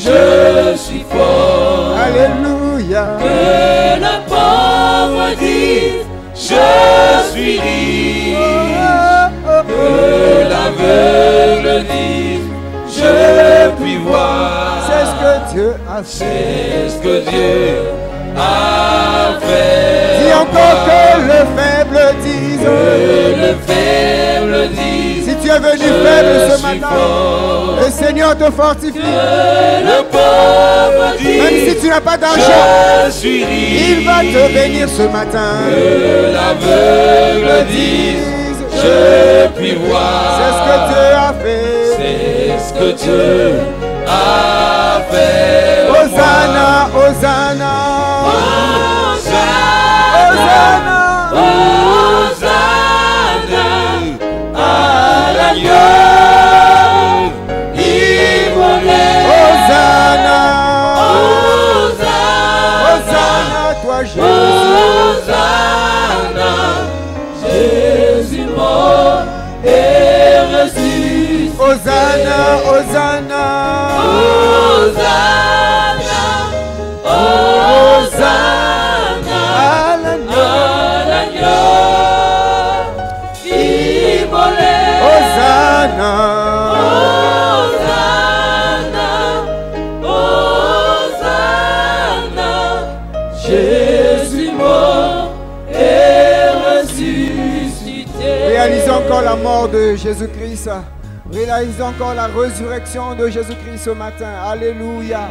je suis fort. Alléluia. Que le pauvre dise, je suis riche. Que l'aveugle dise, je puis voir. C'est ce que Dieu a fait. C'est ce que Dieu a fait. Dis encore que le faible dise. Que le faible dise. Si tu es venu faible ce matin, le Seigneur te fortifie. Le pauvre dise, même si tu n'as pas d'argent, je suis riche. il va te bénir ce matin. Que l'aveugle dise, je puis voir. C'est ce que Dieu a fait. C'est ce que Dieu a fait. Hosanna, Hosanna. Hosanna, Hosanna à l'agneau immolé. Hosanna, Hosanna, Hosanna, toi Jésus. Hosanna, Jésus mort et ressuscité. Hosanna, Hosanna. Hosanna, Hosanna à l'agneau immolé. Hosanna. Jésus mort et ressuscité. Réalisons encore la mort de Jésus-Christ. Réalisons encore la résurrection de Jésus-Christ ce matin. Alléluia.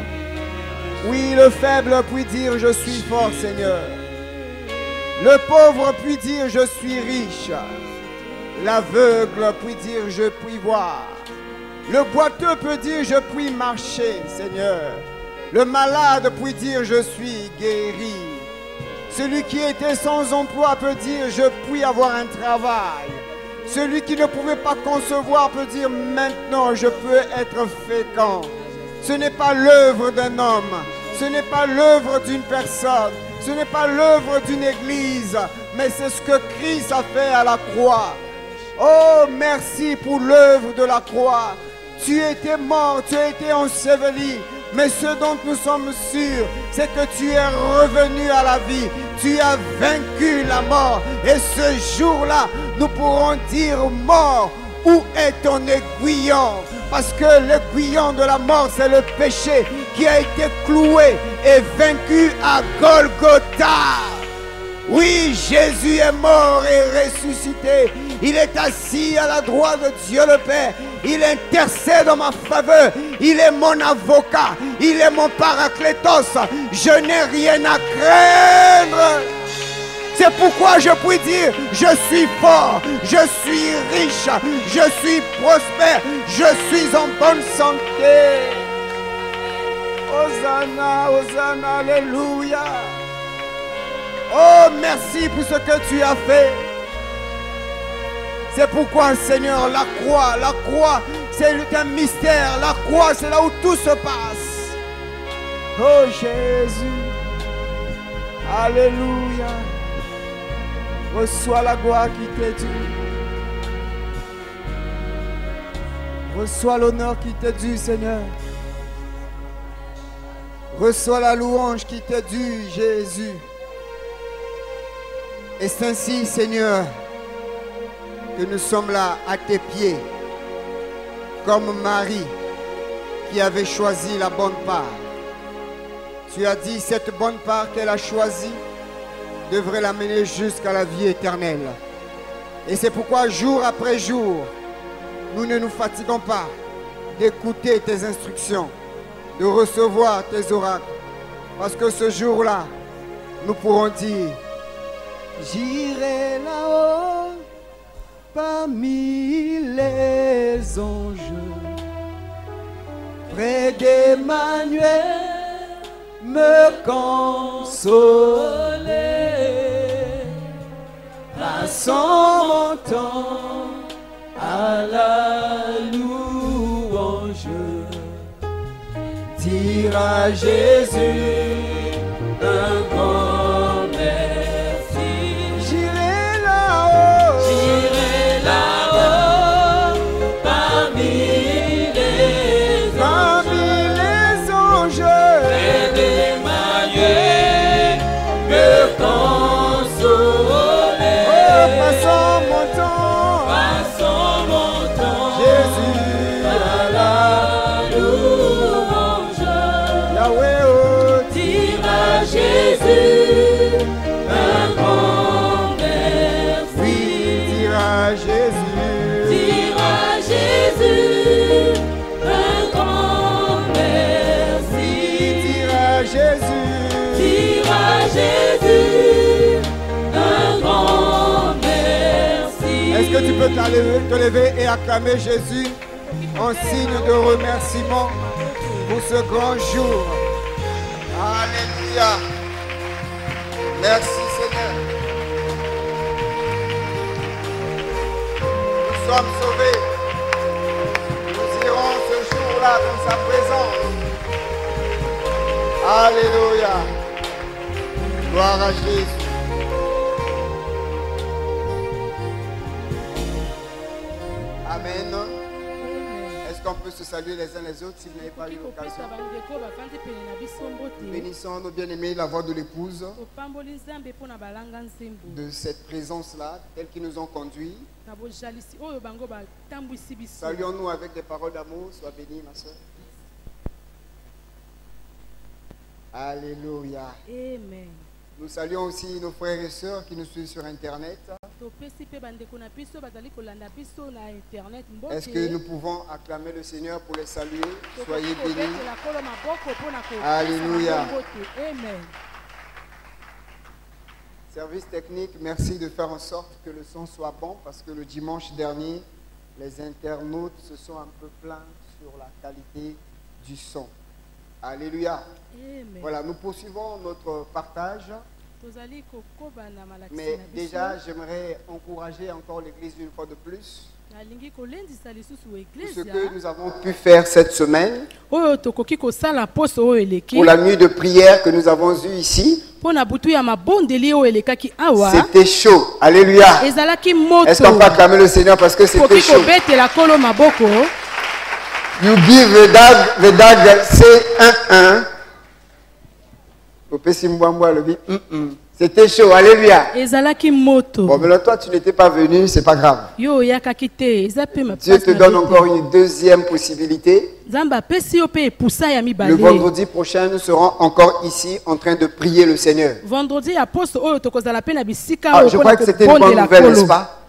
Oui, le faible peut dire je suis fort, Seigneur. Le pauvre peut dire je suis riche. L'aveugle peut dire je puis voir. Le boiteux peut dire je puis marcher, Seigneur. Le malade peut dire je suis guéri. Celui qui était sans emploi peut dire je puis avoir un travail. Celui qui ne pouvait pas concevoir peut dire maintenant je peux être fécond. Ce n'est pas l'œuvre d'un homme, ce n'est pas l'œuvre d'une personne, ce n'est pas l'œuvre d'une église, mais c'est ce que Christ a fait à la croix. Oh, merci pour l'œuvre de la croix. Tu étais mort, tu as été enseveli, mais ce dont nous sommes sûrs, c'est que tu es revenu à la vie. Tu as vaincu la mort. Et ce jour-là, nous pourrons dire mort, où est ton aiguillon? Parce que l'aiguillon de la mort, c'est le péché qui a été cloué et vaincu à Golgotha. Oui, Jésus est mort et ressuscité. Il est assis à la droite de Dieu le Père. Il intercède en ma faveur. Il est mon avocat. Il est mon paraclétos. Je n'ai rien à craindre. C'est pourquoi je puis dire, je suis fort, je suis riche, je suis prospère, je suis en bonne santé. Hosanna, Hosanna, Alléluia. Oh, merci pour ce que tu as fait. C'est pourquoi, Seigneur, la croix, c'est un mystère. La croix, c'est là où tout se passe. Oh, Jésus. Alléluia. Reçois la gloire qui t'est due. Reçois l'honneur qui t'est dû, Seigneur. Reçois la louange qui t'est due, Jésus. Et c'est ainsi, Seigneur, que nous sommes là à tes pieds, comme Marie qui avait choisi la bonne part. Tu as dit cette bonne part qu'elle a choisie devrait l'amener jusqu'à la vie éternelle. Et c'est pourquoi jour après jour, nous ne nous fatiguons pas d'écouter tes instructions, de recevoir tes oracles. Parce que ce jour-là, nous pourrons dire, j'irai là-haut parmi les anges, près d'Emmanuel, me consoler, passant mon temps à la louange, dire à Jésus un grand merci. J'irai là-haut, parmi les anges, peux te lever et acclamer Jésus en signe de remerciement pour ce grand jour. Alléluia. Merci Seigneur. Nous sommes sauvés. Nous irons ce jour-là dans sa présence. Alléluia. Gloire à Jésus. Amen. Est-ce qu'on peut se saluer les uns les autres si vous n'avez pas eu l'occasion? Bénissons nos bien-aimés, la voix de l'épouse, de cette présence-là, telle qu'ils nous ont conduits. Saluons-nous avec des paroles d'amour. Sois bénie, ma soeur. Alléluia. Amen. Nous saluons aussi nos frères et sœurs qui nous suivent sur Internet. Est-ce que nous pouvons acclamer le Seigneur pour les saluer? Soyez bénis. Alléluia. Amen. Service technique, merci de faire en sorte que le son soit bon parce que le dimanche dernier, les internautes se sont un peu plaints sur la qualité du son. Alléluia. Amen. Voilà, nous poursuivons notre partage. Mais déjà, j'aimerais encourager encore l'Église une fois de plus. Tout ce que nous avons pu faire cette semaine, pour la nuit de prière que nous avons eue ici, c'était chaud. Alléluia. Est-ce qu'on peut acclamer le Seigneur parce que c'était chaud? You give Vedag C11. C'était chaud, alléluia. Bon, mais là, toi, tu n'étais pas venu, c'est pas grave. Dieu te donne encore une deuxième possibilité. Le vendredi prochain, nous serons encore ici en train de prier le Seigneur. Je crois que c'était une bonne nouvelle, n'est-ce pas?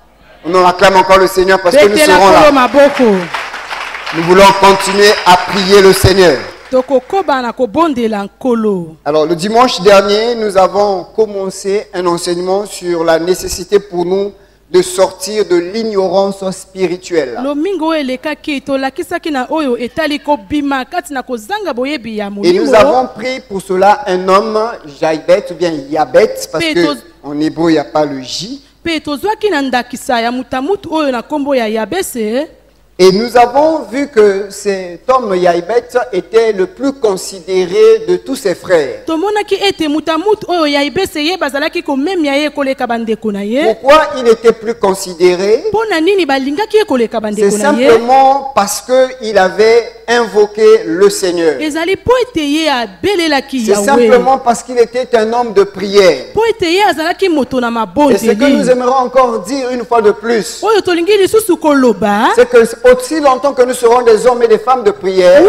On acclame encore le Seigneur parce que nous serons là. Nous voulons continuer à prier le Seigneur. Alors, le dimanche dernier, nous avons commencé un enseignement sur la nécessité pour nous de sortir de l'ignorance spirituelle. Et nous avons pris pour cela un homme, Jaibet ou bien Yabet, parce qu'en hébreu, il n'y a pas le J. Et nous avons vu que cet homme Yaibet était le plus considéré de tous ses frères. Pourquoi il était plus considéré? C'est simplement parce qu'il avait invoqué le Seigneur. C'est simplement parce qu'il était un homme de prière. Et ce que nous aimerions encore dire une fois de plus, c'est que aussi longtemps que nous serons des hommes et des femmes de prière, nous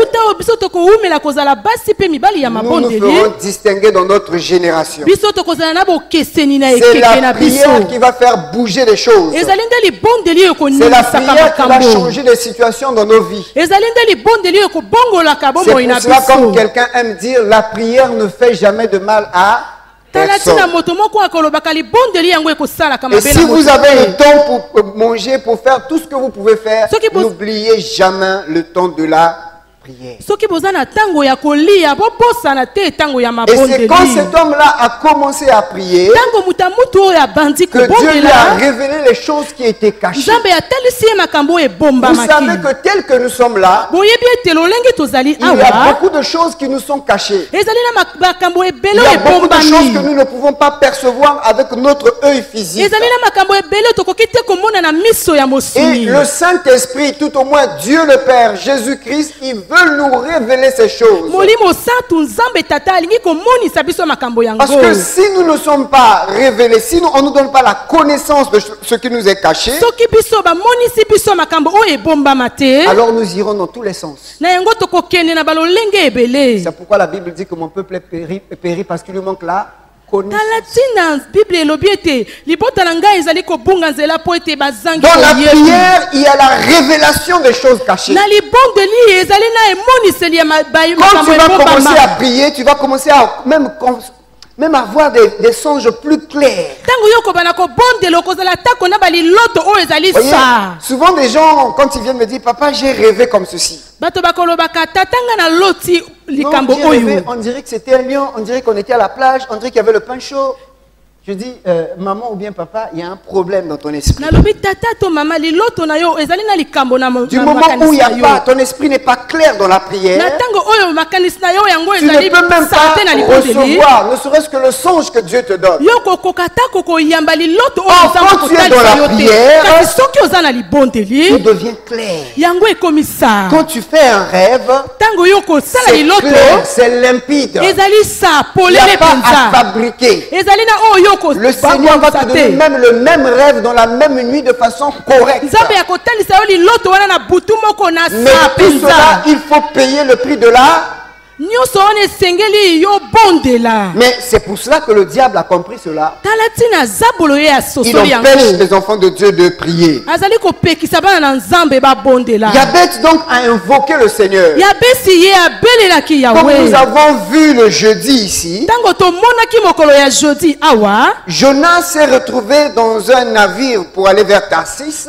nous ferons distinguer dans notre génération. C'est la prière qui va faire bouger les choses. C'est la prière qui va changer les situations dans nos vies. C'est pour cela, comme quelqu'un aime dire, la prière ne fait jamais de mal à personne. Et si vous avez le temps pour manger, pour faire tout ce que vous pouvez faire, n'oubliez jamais le temps de la prière. Et c'est quand cet homme-là a commencé à prier que Dieu lui a révélé les choses qui étaient cachées. Vous savez que tel que nous sommes là, il y a beaucoup de choses qui nous sont cachées. Il y a beaucoup de choses que nous ne pouvons pas percevoir avec notre œil physique. Et le Saint-Esprit, tout au moins Dieu le Père, Jésus-Christ, il veut nous révéler ces choses. Parce que si nous ne sommes pas révélés, si on ne nous donne pas la connaissance de ce qui nous est caché, alors nous irons dans tous les sens. C'est pourquoi la Bible dit que mon peuple périt parce qu'il lui manque la connaissance. Dans la prière, il y a la révélation des choses cachées. Quand tu vas commencer à prier, tu vas commencer à même même avoir des songes plus clairs. Voyez, souvent des gens, quand ils viennent me dire, papa, j'ai rêvé comme ceci. Non, j'ai rêvé, on dirait que c'était un lion, on dirait qu'on était à la plage, on dirait qu'il y avait le pain chaud. Je dis, maman ou bien papa, il y a un problème dans ton esprit. Du moment où il n'y a pas, ton esprit n'est pas clair dans la prière, tu ne peux même pas recevoir, ne serait-ce que le songe que Dieu te donne. Or, quand tu es dans la prière, tu deviens clair. Quand tu fais un rêve, c'est clair, c'est limpide. Il n'y a pas à fabriquer. Le Seigneur va te donner même le même rêve dans la même nuit de façon correcte. Mais tout cela, il faut payer le prix de la... Mais c'est pour cela que le diable a compris cela. Il empêche les enfants de Dieu de prier. Jabez donc a invoqué le Seigneur. Comme nous avons vu le jeudi ici, Jonas s'est retrouvé dans un navire pour aller vers Tarsis.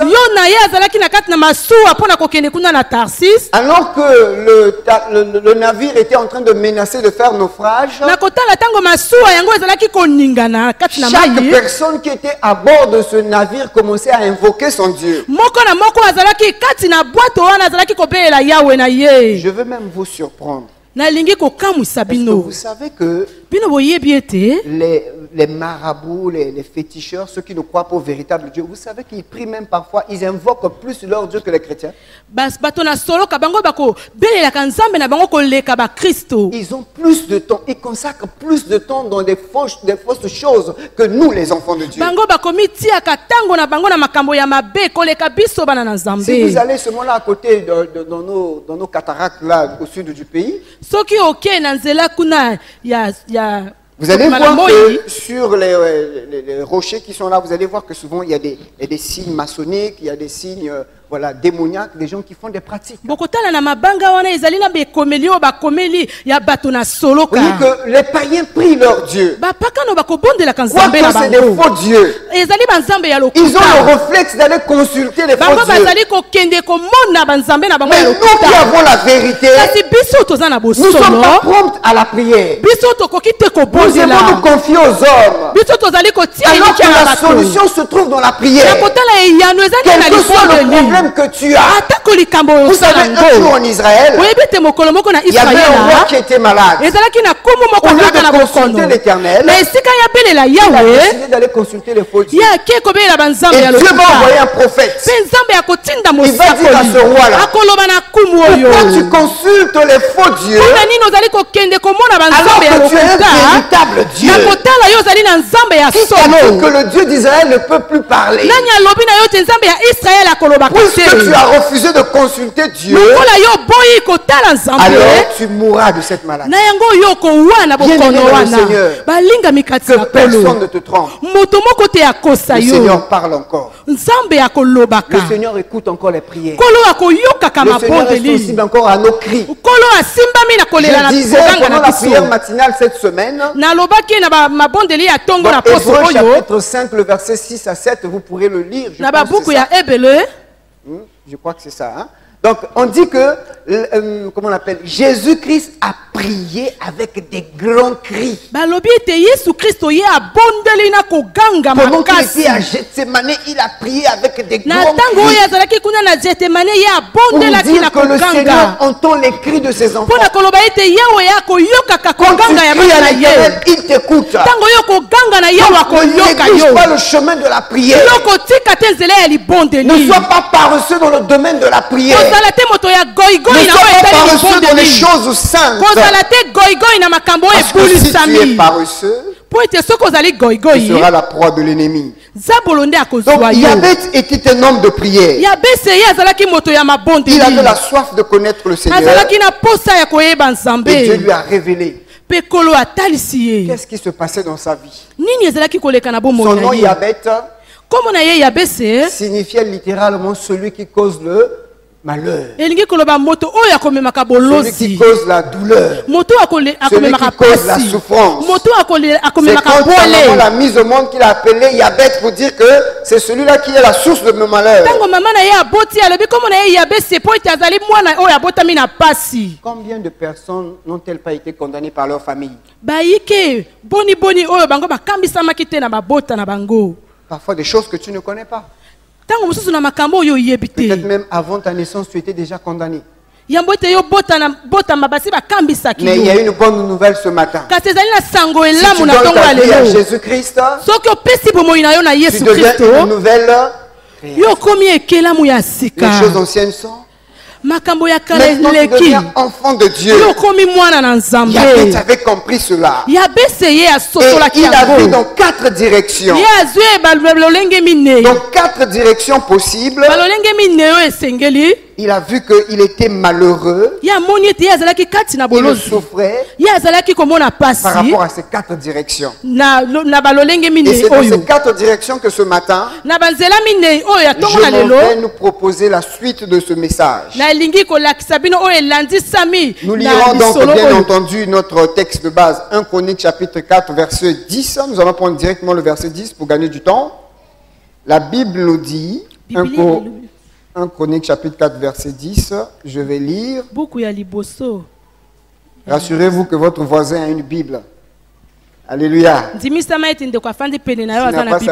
Alors que le navire était en train de menacer de faire naufrage, chaque personne qui était à bord de ce navire commençait à invoquer son Dieu. Je veux même vous surprendre. Est-ce que vous savez que les marabouts, les féticheurs, ceux qui ne croient pas au véritable Dieu, vous savez qu'ils prient même parfois, ils invoquent plus leur Dieu que les chrétiens. Ils ont plus de temps, ils consacrent plus de temps dans des fausses choses que nous, les enfants de Dieu. Si vous allez ce moment-là à côté dans nos cataractes là, au sud du pays, vous allez voir que sur les rochers qui sont là, vous allez voir que souvent il y a des signes maçonniques, il y a des signes démoniaques, des gens qui font des pratiques. Vous voyez que les païens prient leur Dieu. Quoique c'est des faux dieux, ils ont le réflexe d'aller consulter les faux dieux. Mais nous qui avons la vérité, nous ne sommes pas prompts à la prière. Nous devons nous confier aux hommes. Alors que la solution se trouve dans la prière. Quel que soit le problème que tu as. Vous savez, un jour en Israël, il y avait un roi qui était malade. Au lieu de consulter l'Éternel, il a décidé d'aller consulter les faux dieux. Et Dieu va envoyer un prophète. Il va dire à ce roi-là, pourquoi tu consultes les faux dieux alors que tu es un véritable Dieu? Qui t'a dit que le Dieu d'Israël ne peut plus parler? Puisque tu as refusé de consulter Dieu, alors tu mourras de cette maladie. Bien-aimé dans le Seigneur, que personne ne te trompe. Le Seigneur parle encore. Le Seigneur écoute encore les prières. Le Seigneur est sensible encore à nos cris. Je disais pendant la prière matinale cette semaine, Hébreux chapitre 5, le verset 6 à 7, vous pourrez le lire. Je crois que c'est ça. Hein? Donc, on dit que, comment on appelle, Jésus-Christ a prié avec des grands cris. Pendant qu'il était à Gethsemane, il a prié avec des grands cris. Pour dire que le Seigneur entend les cris de ses enfants. Quand tu cries à l'Éternel, il t'écoute. Donc, ne néglige pas le chemin de la prière. Ne sois pas paresseux dans le domaine de la prière. Ne sois pas paresseux dans les choses saintes. Parce que si tu es paresseux, tu seras la proie de l'ennemi. Donc Jabez était un homme de prière. Il avait la soif de connaître le Seigneur. Et Dieu lui a révélé qu'est-ce qui se passait dans sa vie. Son nom Jabez signifiait littéralement celui qui cause le malheur. Celui qui cause la douleur. Celui qui cause la souffrance. C'est quand la mise au monde qu'il a appelé Yabet pour dire que c'est celui-là qui est la source de mes malheurs. Combien de personnes n'ont-elles pas été condamnées par leur famille? Parfois des choses que tu ne connais pas. Peut-être même avant ta naissance, tu étais déjà condamné. Mais il y a une bonne nouvelle ce matin. Si tu donnes ta vie à Jésus-Christ, tu deviens une nouvelle création. Les choses anciennes sont. Maintenant tu deviens enfant de Dieu. Yabet avait compris cela. Et il a vu dans 4 directions. Dans 4 directions possibles. Il a vu qu'il était malheureux. Il souffrait par rapport à ces 4 directions. Et c'est dans ces 4 directions que ce matin, je voudrais nous proposer la suite de ce message. Nous lirons donc bien entendu notre texte de base, 1 Chronique chapitre 4 verset 10. Nous allons prendre directement le verset 10 pour gagner du temps. La Bible nous dit, 1 Chronique chapitre 4 verset 10, je vais lire. Rassurez-vous que votre voisin a une Bible. Alléluia. Si tu n'as pas sa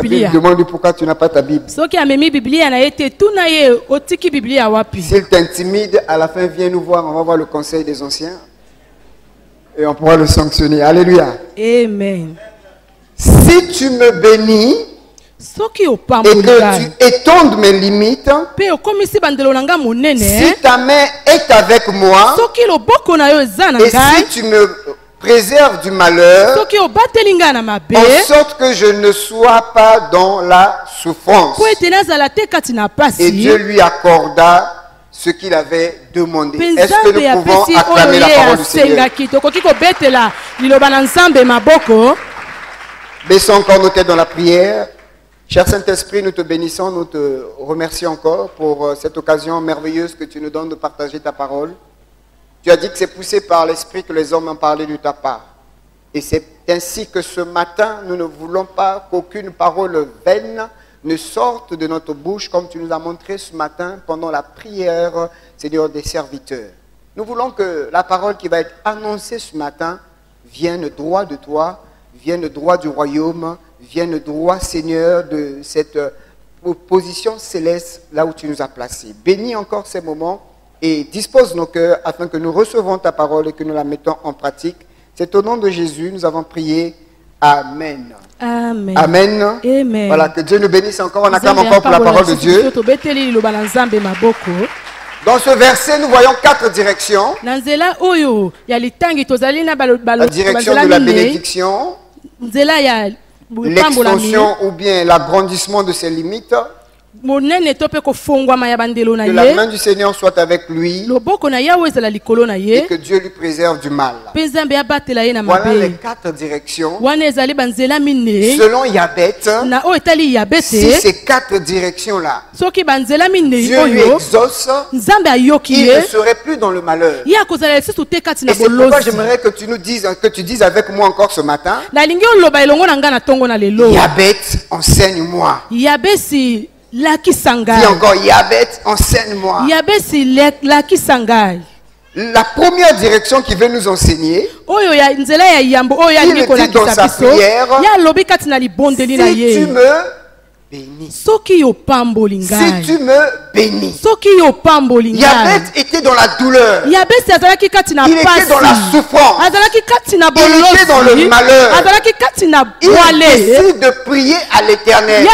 Bible, demande-lui pourquoi tu n'as pas ta Bible. S'il t'intimide, à la fin, viens nous voir, on va voir le conseil des anciens. Et on pourra le sanctionner. Alléluia. Amen. Si tu me bénis, et que tu étendes mes limites, si ta main est avec moi, et si tu me préserves du malheur, en sorte que je ne sois pas dans la souffrance. Et Dieu lui accorda ce qu'il avait demandé. Est-ce que nous pouvons acclamer la parole du Seigneur? Baissons encore nos têtes dans la prière. Cher Saint-Esprit, nous te bénissons, nous te remercions encore pour cette occasion merveilleuse que tu nous donnes de partager ta parole. Tu as dit que c'est poussé par l'Esprit que les hommes ont parlé de ta part. Et c'est ainsi que ce matin, nous ne voulons pas qu'aucune parole vaine ne sorte de notre bouche, comme tu nous as montré ce matin pendant la prière, Seigneur, des serviteurs. Nous voulons que la parole qui va être annoncée ce matin vienne droit de toi, vienne droit du royaume, vienne droit, Seigneur, de cette position céleste là où tu nous as placés. Bénis encore ces moments et dispose nos cœurs afin que nous recevons ta parole et que nous la mettons en pratique. C'est au nom de Jésus, nous avons prié. Amen. Amen. Amen. Amen. Voilà, que Dieu nous bénisse encore. On acclame encore pour la parole de Dieu. Dans ce verset, nous voyons 4 directions. La direction de la bénédiction, l'extension ou bien l'agrandissement de ses limites. Que la main du Seigneur soit avec lui et que Dieu lui préserve du mal. Voilà les 4 directions. Selon Yabet, si ces 4 directions-là, Dieu lui exauce, il ne serait plus dans le malheur. Et c'est pourquoi j'aimerais que tu nous dises, que tu dises avec moi encore ce matin, Yabet, enseigne-moi. Dis encore, Yabet, enseigne-moi. La première direction qu'il veut nous enseigner, il dit dans sa prière, si tu me bénis. Si tu me bénis. Yabet était dans la douleur. Il était dans la souffrance. Il était dans le malheur. Il décide de prier à l'Éternel. Et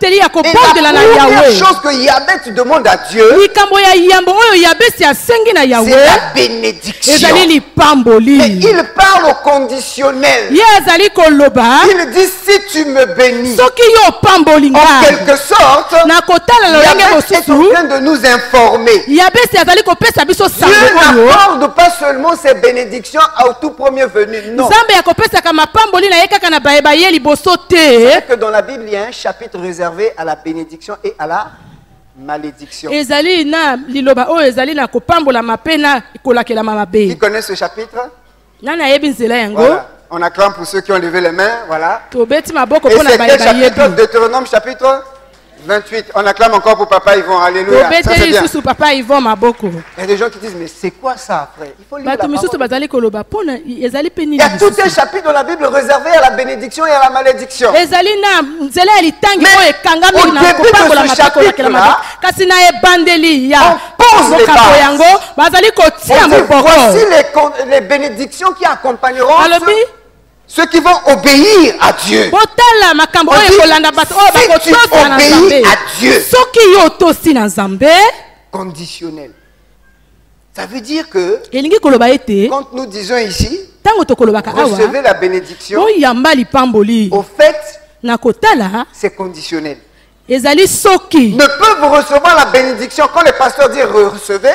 la première chose que Yabet demande à Dieu, c'est la bénédiction. Et il parle au conditionnel. Il dit si tu me bénis. En quelque sorte, Yabet est en train de nous informer. Dieu n'accorde pas seulement ses bénédictions au tout premier venu. Non. Vous savez que dans la Bible, il y a un chapitre réservé à la bénédiction et à la malédiction. Qui connaît ce chapitre? Voilà. On acclame pour ceux qui ont levé les mains. Voilà. Et c'est quel chapitre? Deutéronome chapitre 28. On acclame encore pour Papa Yvon. Alléluia. Ça, c'est bien. Il y a des gens qui disent, mais c'est quoi ça, frère? Il faut lire la parole. Il y a tout un chapitre dans la Bible réservé à la bénédiction et à la malédiction. Mais au début de ce chapitre-là, on pose les bases. On dit, voici les bénédictions qui accompagneront ceux qui vont obéir à Dieu. On dit, si tu obéis à Dieu, conditionnel. Ça veut dire que quand nous disons ici, recevez la bénédiction, au fait, c'est conditionnel. Ne peuvent recevoir la bénédiction quand le pasteur dit recevez.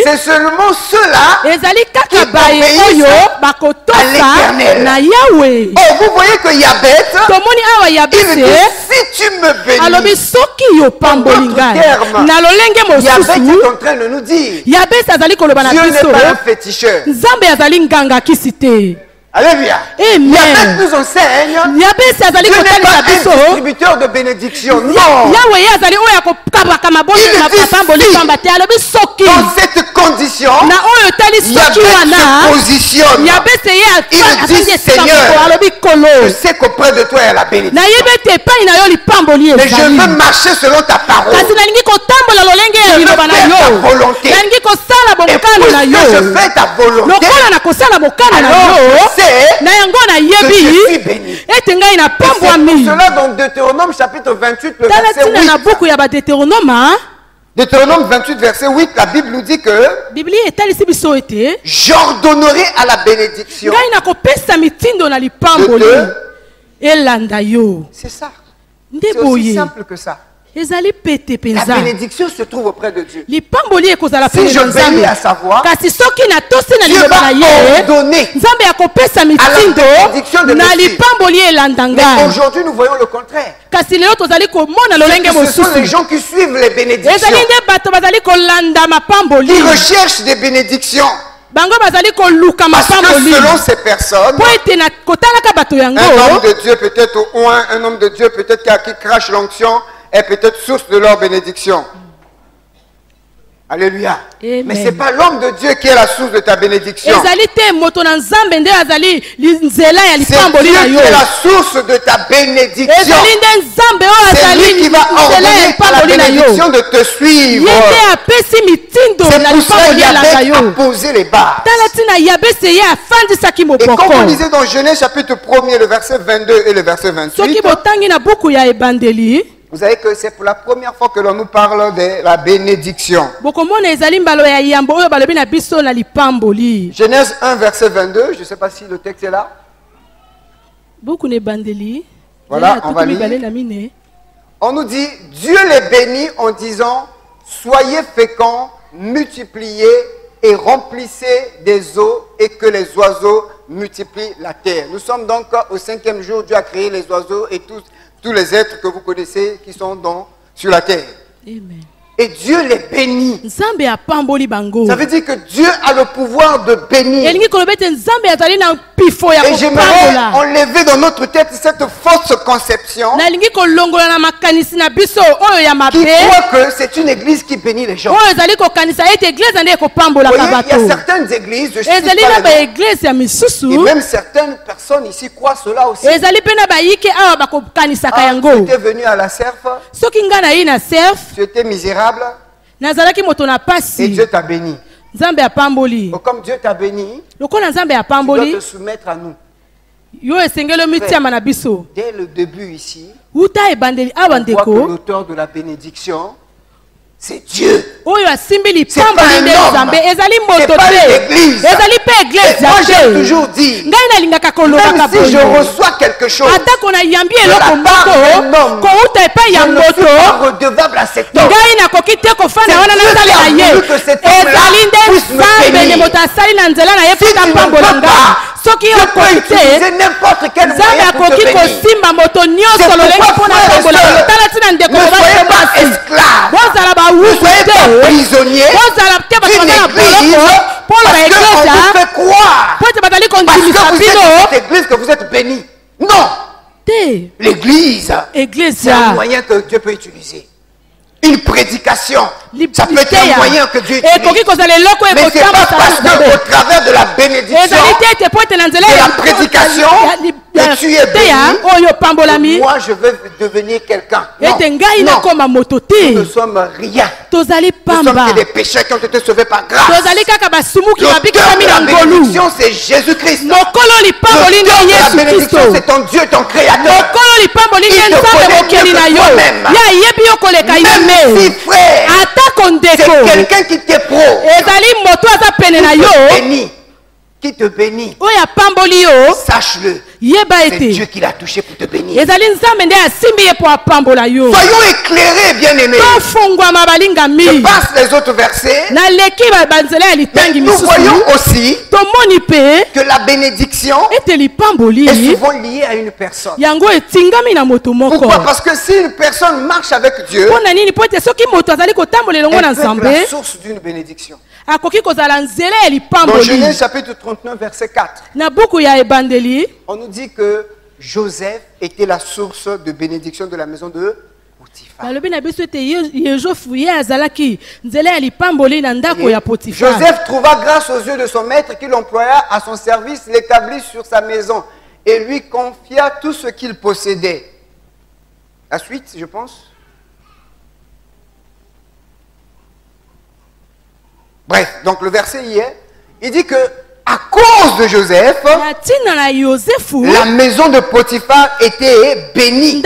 C'est seulement ceux-là qui obéissent à l'Éternel. Oh, vous voyez que Yabet, il dit si tu me bénis, en d'autres termes, Yabet est en train de nous dire Dieu n'est pas un féticheur. Alléluia. Yahweh nous enseigne. Dieu n'est pas un distributeur de bénédiction. Non. Il dit si, dans cette condition, Yahweh se positionne. Il dit Seigneur, je sais qu'auprès de toi il y a la bénédiction. Mais je veux marcher selon ta parole. Je veux faire ta volonté. Et puisque je fais ta volonté, alors que je suis béni. Et c'est pour cela dans Deutéronome chapitre 28 le verset 8. Deutéronome 28 verset 8, la Bible nous dit que j'ordonnerai à la bénédiction c'est ça. C'est aussi simple que ça. La bénédiction se trouve auprès de Dieu. Si je bénis à sa voix, Dieu va ordonner à la bénédiction de Messie. Mais aujourd'hui, nous voyons le contraire. Ce sont les gens qui suivent les bénédictions, qui recherchent des bénédictions. Parce que selon ces personnes, un homme de Dieu peut-être au loin, un homme de Dieu peut-être qui crache l'onction, est peut-être source de leur bénédiction. Alléluia. Amen. Mais ce n'est pas l'homme de Dieu qui est la source de ta bénédiction. C'est Dieu qui est la source de ta bénédiction. C'est lui qui va ordonner à la bénédiction de te suivre. C'est pour ça qu'il a posé les bases. Et quand on lisait dans Genèse chapitre 1er, le verset 22 et le verset 28, vous savez que c'est pour la première fois que l'on nous parle de la bénédiction. Genèse 1, verset 22. Je ne sais pas si le texte est là. Voilà, on va lire. On nous dit, Dieu les bénit en disant, soyez féconds, multipliez et remplissez des eaux et que les oiseaux multiplient la terre. Nous sommes donc au 5e jour. Dieu a créé les oiseaux et tous les êtres que vous connaissez qui sont sur la terre. Amen. Et Dieu les bénit. Ça veut dire que Dieu a le pouvoir de bénir. Et j'aimerais enlever dans notre tête cette fausse conception qui croit que c'est une église qui bénit les gens. Vous voyez, il y a certaines églises, je cite pas les noms, et même certaines personnes ici croient cela aussi. Tu étais venu à la CERF, tu étais misérable, et Dieu t'a béni. Comme Dieu t'a béni, tu dois te soumettre à nous. Dès le début ici, on voit que l'auteur de la bénédiction, c'est Dieu. C'est pas un homme. C'est pas l'église. Et moi j'ai toujours dit, même si je reçois quelque chose de la part d'un homme, je ne suis pas redevable à cet homme. C'est Dieu qui a voulu que cet homme-là puisse me bénir. Si tu ne peux pas, Dieu peut utiliser n'importe quel moyen pour te bénir. C'est pourquoi, frères et sœurs, ne soyez pas esclaves, ne soyez pas prisonniers d'une église parce qu'on vous fait croire, parce que vous êtes dans cette église, que vous êtes bénis. Non! L'église, c'est un moyen que Dieu peut utiliser. Une prédication, ça peut être un moyen que Dieu utilise. Mais ce n'est pas parce qu'au travers de la bénédiction, de la prédication, que tu es béni, moi je veux devenir quelqu'un. Non, nous ne sommes rien. Nous sommes que des pécheurs qui ont été sauvés par grâce. L'auteur de la bénédiction, c'est Jésus-Christ. L'auteur de la bénédiction, c'est ton Dieu, ton Créateur. Il te connaît mieux que toi-même. Même si, frère, c'est quelqu'un qui t'éprouve, qui te bénit, sache-le. C'est Dieu qui l'a touché pour te bénir. Soyons éclairés, bien-aimés. Je passe les autres versets. Mais nous voyons aussi que la bénédiction est souvent liée à une personne. Pourquoi? Parce que si une personne marche avec Dieu, elle peut être la source d'une bénédiction. Dans Genèse chapitre 39 verset 4, on nous dit que Joseph était la source de bénédiction de la maison de Potiphar. Joseph trouva grâce aux yeux de son maître qui l'employa à son service, l'établit sur sa maison et lui confia tout ce qu'il possédait. La suite, je pense. Bref, donc le verset hier, il dit que à cause de Joseph, la maison de Potiphar était bénie.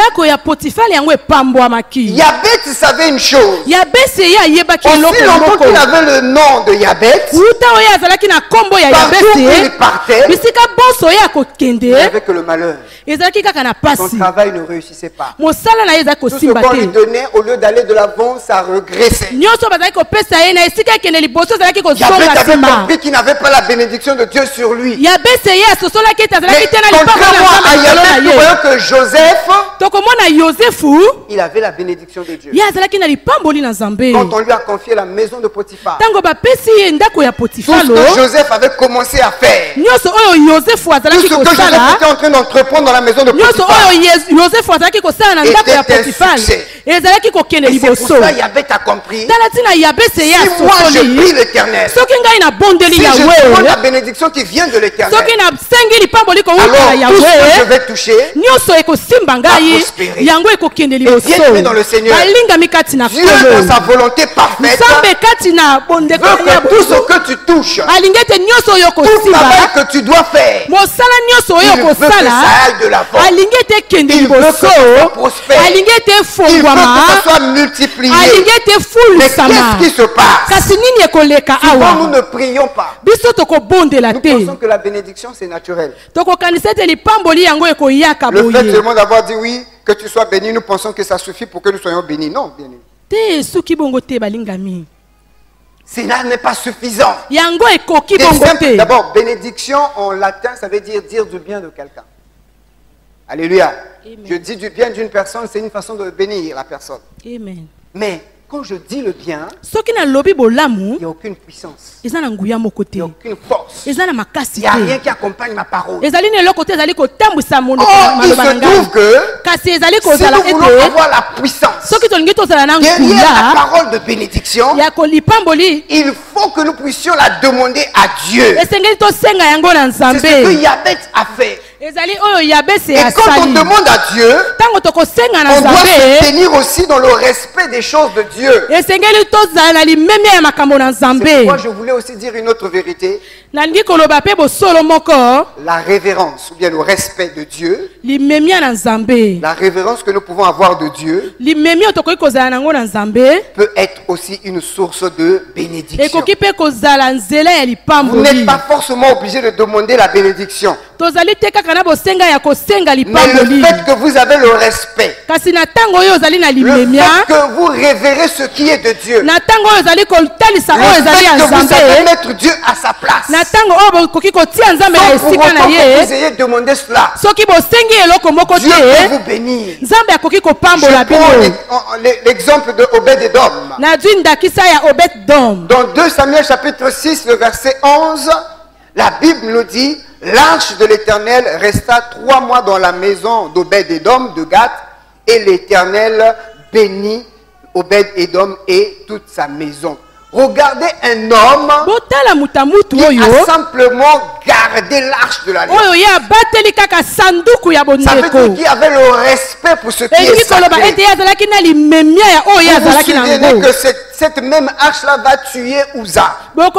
Yabet savait une chose. Aussi longtemps qu'il avait le nom de Yabet, partout où il partait, il n'avait que le malheur. Son travail ne réussissait pas. Tout ce qu'on lui donnait, au lieu d'aller de l'avant, ça régressait. Yabet avait compris qu'il n'avait pas la bénédiction de Dieu sur lui. Mais contrairement à Yabet, nous voyons que Joseph, il avait la bénédiction de Dieu. Quand on lui a confié la maison de Potiphar, tout ce que Joseph avait commencé à faire, tout ce que Joseph était en train d'entreprendre dans la maison de Potiphar, était un succès. Et c'est pour ça Yabet a compris, si moi je prie l'Éternel, si je prends la bénédiction qui vient de l'Éternel, alors tout ce que je vais toucher va prospérer. Et bien-aimé dans le Seigneur, Dieu dans sa volonté parfaite veut que tout ce que tu touches, tout travail que tu dois faire, il veut que ça aille de l'avant. Il veut que ça soit prospère. Il veut que ça soit multiplié. Mais qu'est-ce qui se passe? Souvent nous ne prions pas. Nous pensons que la bénédiction c'est naturel. Le fait seulement d'avoir dit oui, que tu sois béni, nous pensons que ça suffit pour que nous soyons bénis. Non, bien aimé. Cela n'est pas suffisant. D'abord, bénédiction en latin, ça veut dire du bien de quelqu'un. Alléluia. Amen. Je dis du bien d'une personne, c'est une façon de bénir la personne. Amen. Mais quand je dis le bien, il n'y a aucune puissance. Il n'y a aucune force. Il n'y a rien qui accompagne ma parole. Il se trouve que si nous voulons avoir la puissance derrière la parole de bénédiction, il faut que nous puissions la demander à Dieu. C'est ce que Yabet a fait. Et quand on demande à Dieu, on doit se tenir aussi dans le respect des choses de Dieu. C'est pourquoi je voulais aussi dire une autre vérité. La révérence ou bien le respect de Dieu, la révérence que nous pouvons avoir de Dieu peut être aussi une source de bénédiction. Vous n'êtes pas forcément obligé de demander la bénédiction. Mais le fait que vous avez le respect, le fait que vous révérez ce qui est de Dieu, le fait que vous savez mettre Dieu à sa place, sans pour autant que vous ayez demandé cela, Dieu peut vous bénir. Je prends l'exemple de Obed-Edom. Dans 2 Samuel chapitre 6, le verset 11, la Bible nous dit: l'arche de l'Éternel resta 3 mois dans la maison d'Obed-Edom de Gath, et l'Éternel bénit Obed-Edom et toute sa maison. Regardez un homme qui a simplement gardé l'arche de l'Alliance. Ça veut dire qu'il avait le respect pour ce qui est sacré. Vous vous souvenez que cette même arche-là va tuer Uza. Vous vous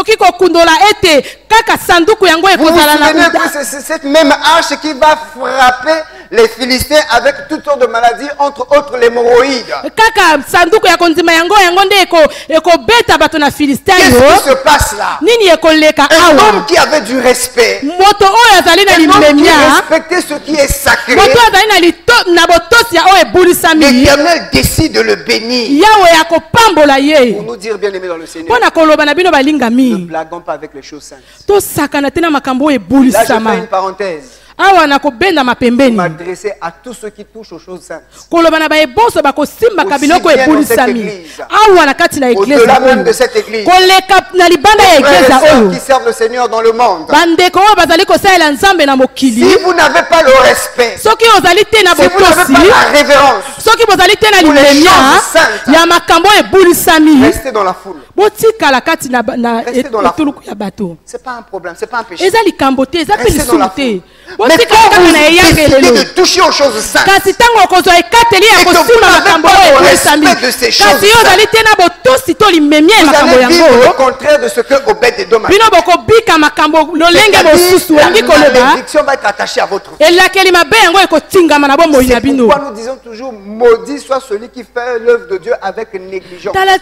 souvenez que c'est cette même arche qui va frapper les Philistins avec toutes sortes de maladies, entre autres l'hémorroïde. Qu'est-ce qui se passe là? Un homme qui avait du respect, un homme qui respectait ce qui est sacré, l'Éternel décide de le bénir. Pour nous dire, bien aimé dans le Seigneur, ne blaguons pas avec les choses saintes. Là, je fais une parenthèse. M'adresser à tous ceux qui touchent aux choses saintes. Au-delà même de cette église, les frères et sœurs qui servent le Seigneur dans le monde, si vous n'avez pas le respect, si vous n'avez pas la révérence pour les choses saintes, restez dans la foule. Restez dans la foule. Ce n'est pas un problème, ce n'est pas un péché. Restez dans la foule. Mais quand vous décidez de toucher aux choses saintes, et que vous n'avez pas le respect de ces choses saintes, vous allez vivre le contraire de ce que Obed-Edom a fait. La bénédiction va être attachée à votre vie. C'est pourquoi nous disons toujours: maudit soit celui qui fait l'œuvre de Dieu avec négligence. Mais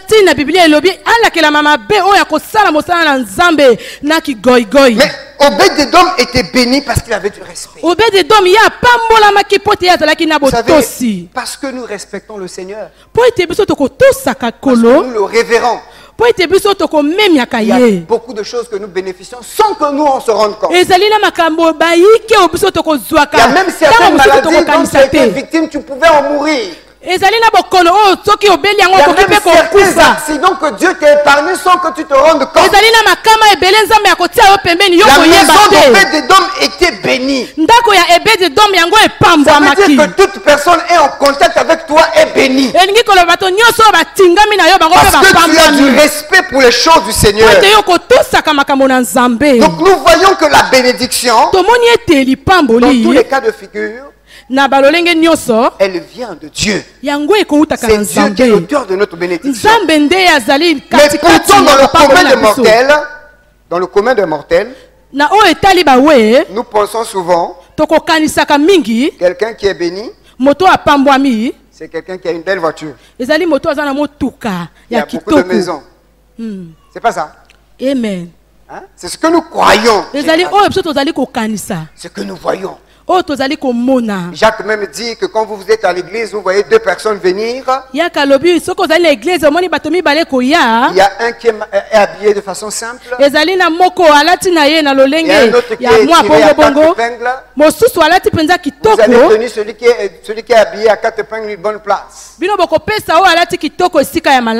Obed-Edom était béni parce qu'il avait du respect. Vous savez, parce que nous respectons le Seigneur, parce que nous le révérons, il y a beaucoup de choses que nous bénéficions sans que nous on se rende compte. Il y a même certaines maladies dont tu étais victime, tu pouvais en mourir. Il y a même certains accidents que Dieu t'a épargné sans que tu te rendes compte. La maison d'Obed-Edom était bénie. Ça veut dire que toute personne est en contact avec toi est bénie. Parce que tu as du respect pour les choses du Seigneur. Donc nous voyons que la bénédiction, dans tous les cas de figure, elle vient de Dieu. C'est Dieu qui est l'auteur de notre bénédiction. Mais pourtant, dans le commun des mortels, nous pensons souvent quelqu'un qui est béni, c'est quelqu'un qui a une belle voiture. Il y a beaucoup de maisons. C'est pas ça? Amen. Hein? C'est ce que nous croyons. C'est ce que nous voyons. Jacques même dit que quand vous êtes à l'église, vous voyez 2 personnes venir. Il y a un qui est habillé de façon simple. Et un autre qui est tiré à 4 épingles. Vous allez tenir celui qui est habillé à 4 épingles une bonne place.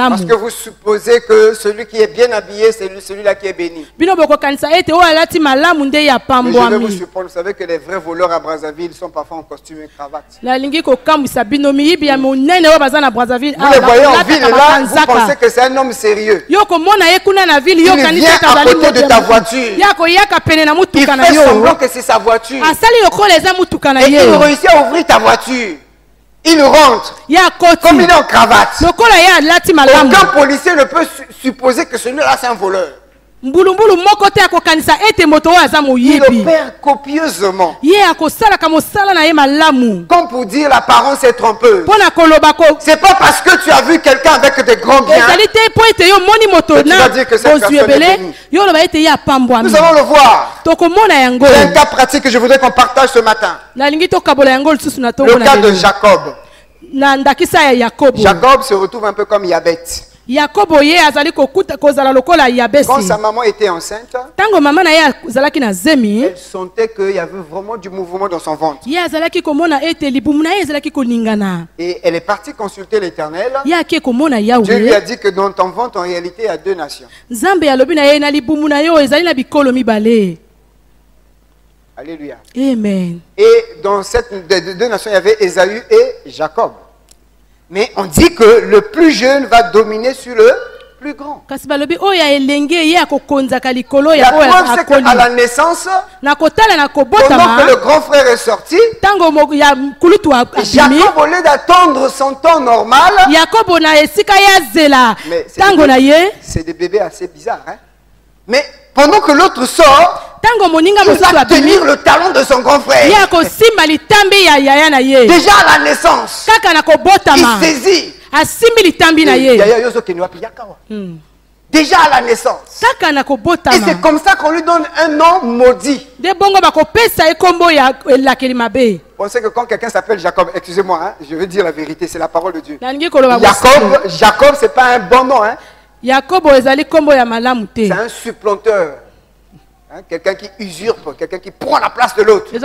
Parce que vous supposez que celui qui est bien habillé, c'est celui-là qui est béni. Mais je vais vous surprendre, vous savez que les vrais voleurs à Brazzaville sont parfois en costume et cravate. Vous les voyez en ville là, vous pensez que c'est un homme sérieux. Il vient à côté de ta voiture. Il fait semblant que c'est sa voiture. Et il réussit à ouvrir ta voiture. Il rentre. Comme il est en cravate. Aucun policier ne peut supposer que celui-là c'est un voleur. Il opère copieusement. Comme pour dire l'apparence est trompeuse. C'est pas parce que tu as vu quelqu'un avec des grands biens que tu vas dire que cette personne est bénie. Nous allons le voir. C'est un cas pratique que je voudrais qu'on partage ce matin. Le cas de Jacob. Jacob se retrouve un peu comme Yabet. Quand sa maman était enceinte, elle sentait qu'il y avait vraiment du mouvement dans son ventre. Et elle est partie consulter l'Éternel. Dieu lui a dit que dans ton ventre, en réalité, il y a deux nations. Alléluia. Amen. Et dans ces deux nations, il y avait Ésaü et Jacob. Mais on dit que le plus jeune va dominer sur le plus grand. La preuve, c'est qu'à la naissance, pendant que le grand frère est sorti, Jacob, au lieu d'attendre son temps normal, c'est des bébés assez bizarres. Hein? Mais pendant que l'autre sort, il va tenir le talon de son grand frère. Déjà à la naissance, il saisit. Déjà à la naissance. Et c'est comme ça qu'on lui donne un nom maudit. Pensez que quand quelqu'un s'appelle Jacob, excusez-moi, hein, je veux dire la vérité, c'est la parole de Dieu. Jacob, c'est pas un bon nom. Hein. C'est un supplanteur. Hein, quelqu'un qui usurpe, quelqu'un qui prend la place de l'autre. Quand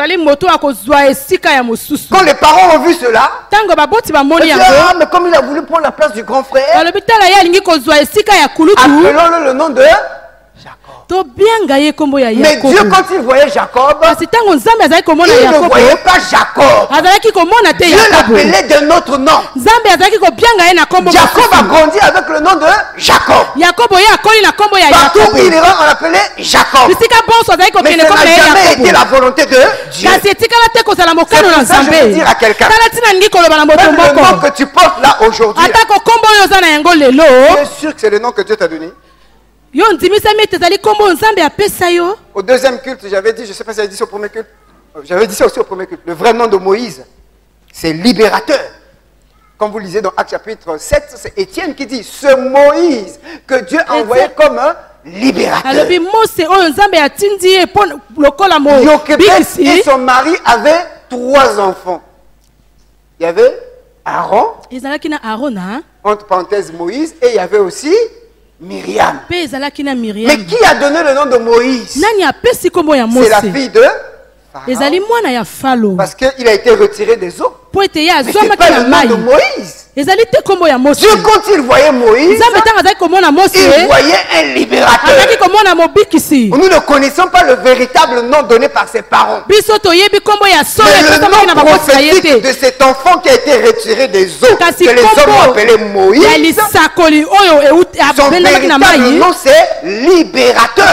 les parents ont vu cela, ils disent, ah, mais comme il a voulu prendre la place du grand frère, appelons-le le nom de Jacob. Mais Dieu, quand il voyait Jacob, il ne voyait pas Jacob. Dieu l'appelait de notre nom. Jacob a grandi avec le nom de Jacob. Partout où il ira, on l'appelait Jacob. Mais ça n'a jamais été la volonté de Dieu. C'est pour ça que je veux dire à quelqu'un, même le nom que tu portes là aujourd'hui, tu es sûr que c'est le nom que Dieu t'a donné? Au deuxième culte, j'avais dit, je ne sais pas si j'avais dit ça au premier culte, j'avais dit ça aussi au premier culte, le vrai nom de Moïse, c'est libérateur. Comme vous lisez dans Actes chapitre 7, c'est Étienne qui dit, ce Moïse que Dieu a envoyé comme un libérateur. Jochebed et son mari avaient 3 enfants. Il y avait Aaron, entre parenthèses Moïse, et il y avait aussi Myriam. Mais qui a donné le nom de Moïse? C'est la fille de Pharaon. Parce qu'il a été retiré des eaux. Mais ce n'est pas le nom de Moïse. Dieu, quand il voyait Moïse, il voyait un libérateur. Nous ne connaissons pas le véritable nom donné par ses parents. Mais le nom prophétique de cet enfant qui a été retiré des eaux, que les hommes ont appelé Moïse, son véritable nom c'est libérateur.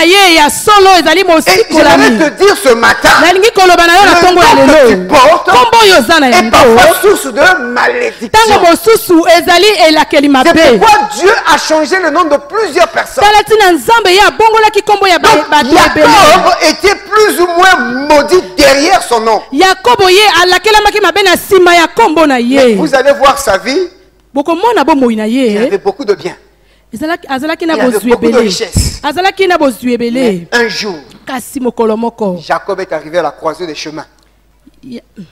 Et j'aimerais te dire ce matin, le nom que tu portes est parfois source de malédiction. C'est pourquoi Dieu a changé le nom de plusieurs personnes. Donc, Jacob était plus ou moins maudit derrière son nom. Mais vous allez voir sa vie. Il avait beaucoup de biens. Il avait beaucoup de richesses. Mais un jour, Jacob est arrivé à la croisée des chemins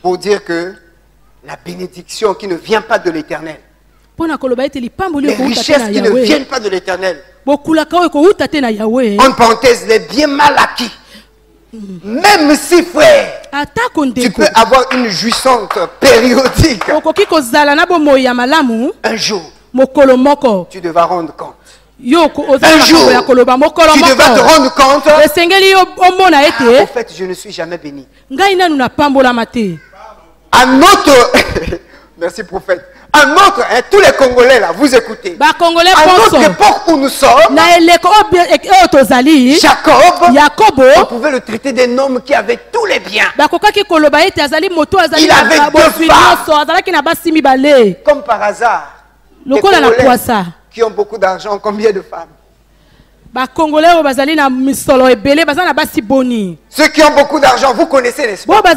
pour dire que la bénédiction qui ne vient pas de l'Éternel, les richesses qui ne viennent pas de l'Éternel, en parenthèse, les biens mal acquis, même si, frère, tu peux avoir une jouissance périodique, un jour, tu devras rendre compte. Un jour, tu devras te rendre compte. En fait, je ne suis jamais béni. Un autre, merci prophète, un autre, hein, tous les Congolais là, vous écoutez. À notre époque où nous sommes, Jacob, on pouvait le traiter d'un homme qui avait tous les biens. Il avait 2 femmes. Comme par hasard, les Congolais qui ont beaucoup d'argent, combien de femmes? Ceux qui ont beaucoup d'argent, vous connaissez, n'est-ce pas? Maman,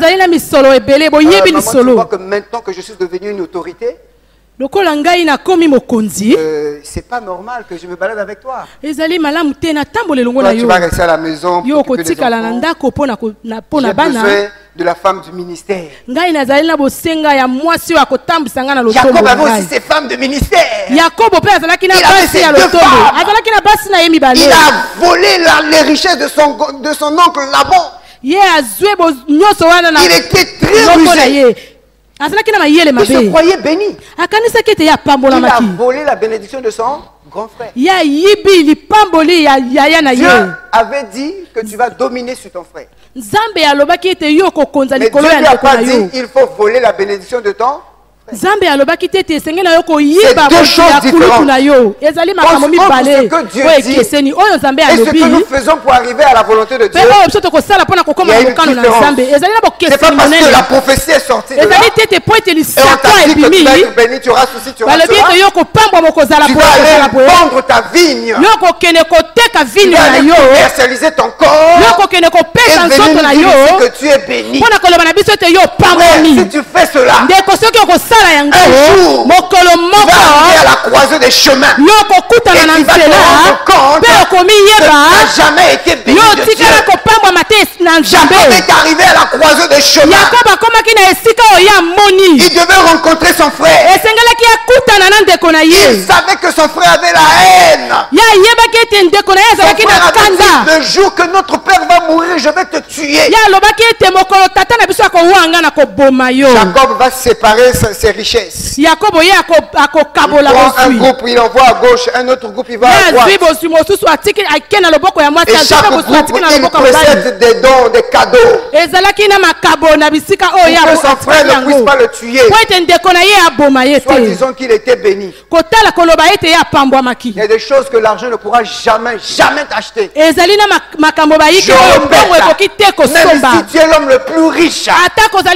tu vois que maintenant que je suis devenu une autorité, c'est pas normal que je me balade avec toi. Toi, tu vas rester à la maison pour t'occuper des enfants. J'ai besoin de la femme du ministère. Jacob avait aussi ses femmes de ministère. Il avait ses 2 femmes. Il a volé les richesses de son oncle Laban. Il était très rusé. Il se croyait béni. Il a volé la bénédiction de son grand frère. Dieu avait dit que tu vas dominer sur ton frère. Mais Dieu ne lui a pas dit il faut voler la bénédiction de ton frère. C'est 2 choses différentes. Ce que Dieu dit et ce que nous faisons pour arriver à la volonté de Dieu, il y a une différence. C'est pas parce que la prophétie est sortie de là et on t'a dit que tu vas être béni, tu auras ceci, tu auras cela. Tu vas aller vendre ta vigne. Tu vas aller commercialiser ton corps et venir dire que tu es béni. Si tu fais cela, un jour, tu vas arriver à la croisée des chemins et tu vas te rendre compte que tu n'as jamais été béni de Dieu. Jacob est arrivé à la croisée des chemins. Il devait rencontrer son frère. Il savait que son frère avait la haine. Son frère avait dit, le jour que notre père va mourir, je vais te tuer. Jacob va séparer ses richesses. Il prend un groupe, il envoie à gauche, un autre groupe, il va à droite. Et chaque groupe, il précède des dons, des cadeaux. Pour que son frère ne puisse pas le tuer. Soit disons qu'il était béni. Il y a des choses que l'argent ne pourra jamais t'acheter. Je répète, même si tu es l'homme le plus riche, il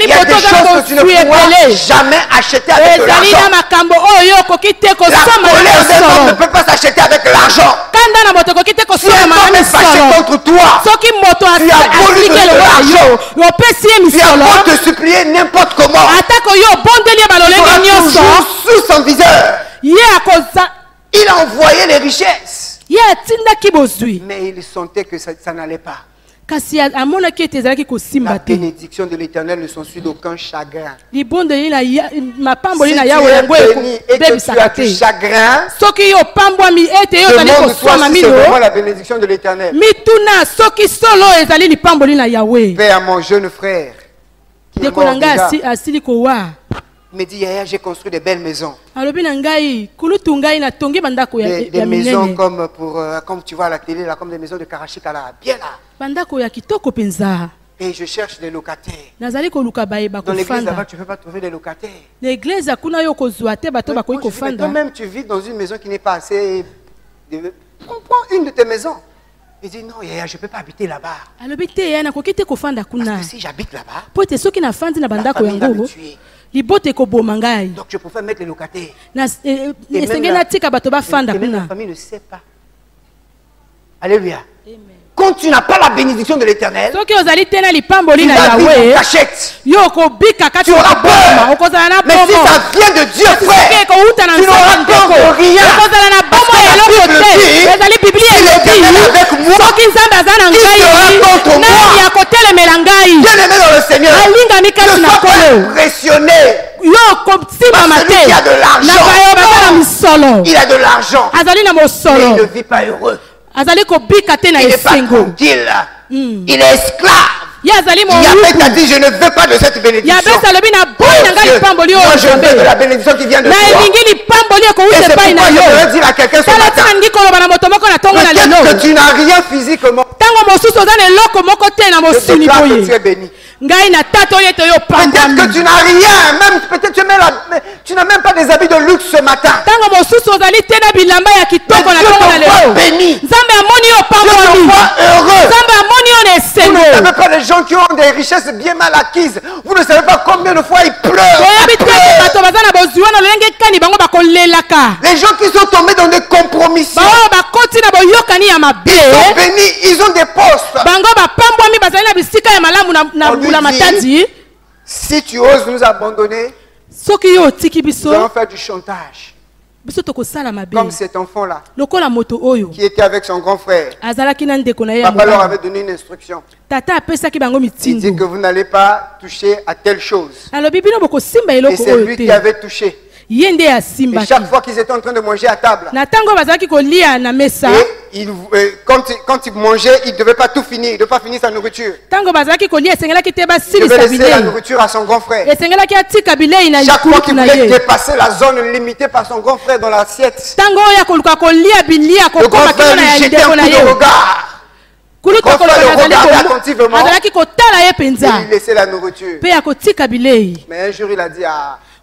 y a des choses que tu ne pourras jamais acheter avec de l'argent. La colère d'un homme ne peut pas s'acheter avec l'argent. Si un homme est fâché contre toi, tu as voulu de l'argent. Tu as beau te supplier n'importe comment. Sous son viseur, il a envoyé les richesses. Mais il sentait que ça n'allait pas. La bénédiction de l'Éternel ne s'ensuit d'aucun chagrin. Si tu es béni et que tu as du chagrin, demande-toi si c'est vraiment la bénédiction de l'Éternel. Paix à mon jeune frère qui est mort déjà. Il me dit, Yaya, j'ai construit des belles maisons. Des maisons comme tu vois à la télé, là, comme des maisons de Karachikala. Bien là. Et je cherche des locataires. Dans l'église là-bas, tu ne peux pas trouver des locataires. Toi-même, tu vis dans une maison qui n'est pas assez... Prends une de tes maisons. Il dit, non, Yaya, je ne peux pas habiter là-bas. Parce que si j'habite là-bas, la famille va me tuer. Donc je préfère mettre les locataires. Et même la famille ne sait pas. Alléluia. Quand tu n'as pas la bénédiction de l'Éternel, tu vas vivre en cachette. Tu auras peur. Mais si ça vient de Dieu, frère, tu n'auras peur de rien. Parce que la Bible dit, si l'Éternel est avec moi, qui sera contre moi? Bien-aimé dans le Seigneur, ne sois pas impressionné. Celui qui a de l'argent, il a de l'argent, mais il ne vit pas heureux. Il n'est pas tranquille. Il est esclave. Yahvé t'a dit, je ne veux pas de cette bénédiction. Oh Dieu, moi je veux de la bénédiction qui vient de toi. Et c'est pourquoi je voudrais dire à quelqu'un ce matin, peut-être que tu n'as rien physiquement. Je déclare que tu es béni. Peut-être que tu n'as rien, même peut-être tu n'as même pas des habits de luxe ce matin. Mais Dieu te voit béni. Dieu te voit heureux. Vous ne savez pas les gens qui ont des richesses bien mal acquises. Vous ne savez pas combien de fois ils pleurent. Les gens qui sont tombés dans des compromissions, ils sont bénis, ils ont des postes. On lui dit, si tu oses nous abandonner, nous allons faire du chantage. Comme cet enfant-là qui était avec son grand frère. Papa leur avait donné une instruction. Il dit que vous n'allez pas toucher à telle chose. Et c'est lui qui avait touché. Et chaque fois qu'ils étaient en train de manger à table, quand il mangeait, il ne devait pas tout finir, il ne devait pas finir sa nourriture. Il devait laisser la nourriture à son grand frère. Chaque fois qu'il voulait dépasser la zone limitée par son grand frère dans l'assiette, le grand frère lui jetait un coup de regard. Le grand frère le regardait attentivement et il laissait la nourriture. Mais un jour il a dit,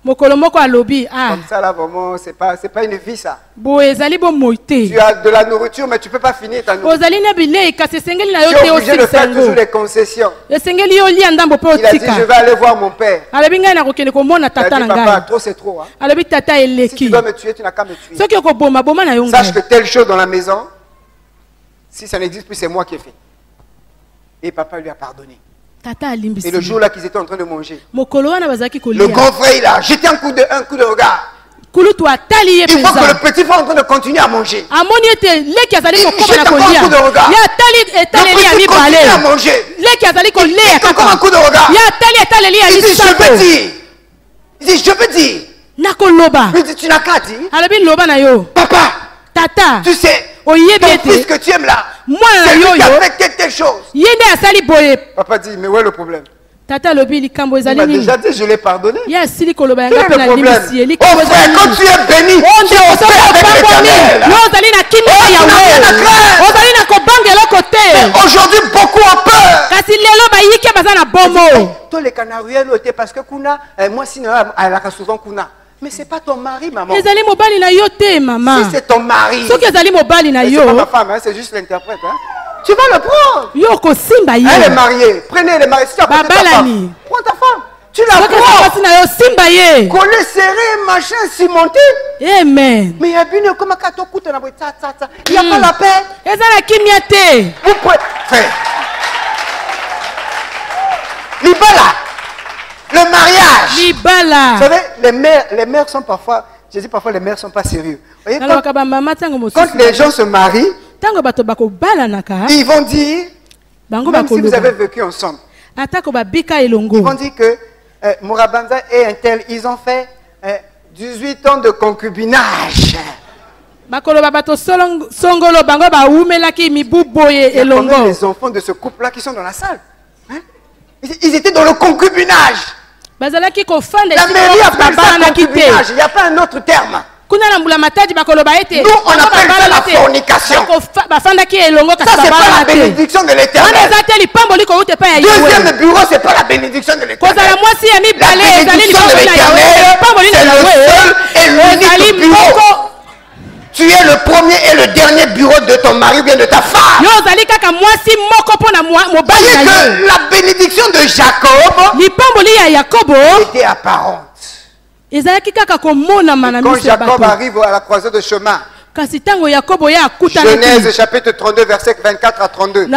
comme ça là vraiment c'est pas une vie ça. Tu as de la nourriture mais tu peux pas finir ta nourriture. Tu es obligé de faire toujours des concessions. Il a dit je vais aller voir mon père. Il a dit papa trop c'est trop. Si tu dois me tuer tu n'as qu'à me tuer. Sache que telle chose dans la maison, si ça n'existe plus c'est moi qui ai fait. Et papa lui a pardonné. Et le jour là qu'ils étaient en train de manger, le grand frère il a jeté un coup de regard. Il voit que le petit frère est en train de continuer à manger. Il jette encore un coup de regard. Le petit continue à manger. Il jette encore un coup de regard. Il dit je veux dire. Il dit je veux dire. Il dit tu n'as qu'à dire. Papa, tu sais, ton fils que tu aimes là, c'est lui qui a fait telle chose. Papa dit, mais où est le problème? Il m'a déjà dit, je l'ai pardonné. Quel est le problème? Oh frère, quand tu es béni, tu es au fait avec l'Éternel. Aujourd'hui, beaucoup ont peur. Toi, les Canariens, parce que Kuna, moi, sinon, elle a souvent Kuna. Mais c'est pas ton mari, maman. Si c'est ton mari, c'est pas ma femme, hein, c'est juste l'interprète. Hein. Tu vas le prendre. Elle est mariée. Prenez les mariés. Si tu as ta femme, prends ta femme. Tu la prends. Collé serré, machin, cimenté. Amen. Mais il y a bien comme un cadeau coûte. Il n'y a pas la paix. Vous pouvez. Frère. Libala. Le mariage. Vous savez, les mères sont parfois, je dis parfois les mères sont pas sérieux. Voyez, quand les gens se marient, ils vont dire, même si vous avez vécu ensemble, ils vont dire que Mourabanza et un tel, ils ont fait 18 ans de concubinage. Il y a combien les enfants de ce couple-là qui sont dans la salle? Ils étaient dans le concubinage. La mairie appelle ça concubinage. Il n'y a pas un autre terme. Nous, on appelle ça la fornication. Ça, c'est pas la bénédiction de l'Éternel. Deuxième bureau, c'est pas la bénédiction de l'Éternel. La bénédiction de l'Éternel, c'est le seul et l'unique bureau. Tu es le premier et le dernier bureau de ton mari ou bien de ta femme. Voyez que la bénédiction de Jacob était apparente. Et quand Jacob arrive à la croisée de chemin, Genèse chapitre 32 verset 24 à 32.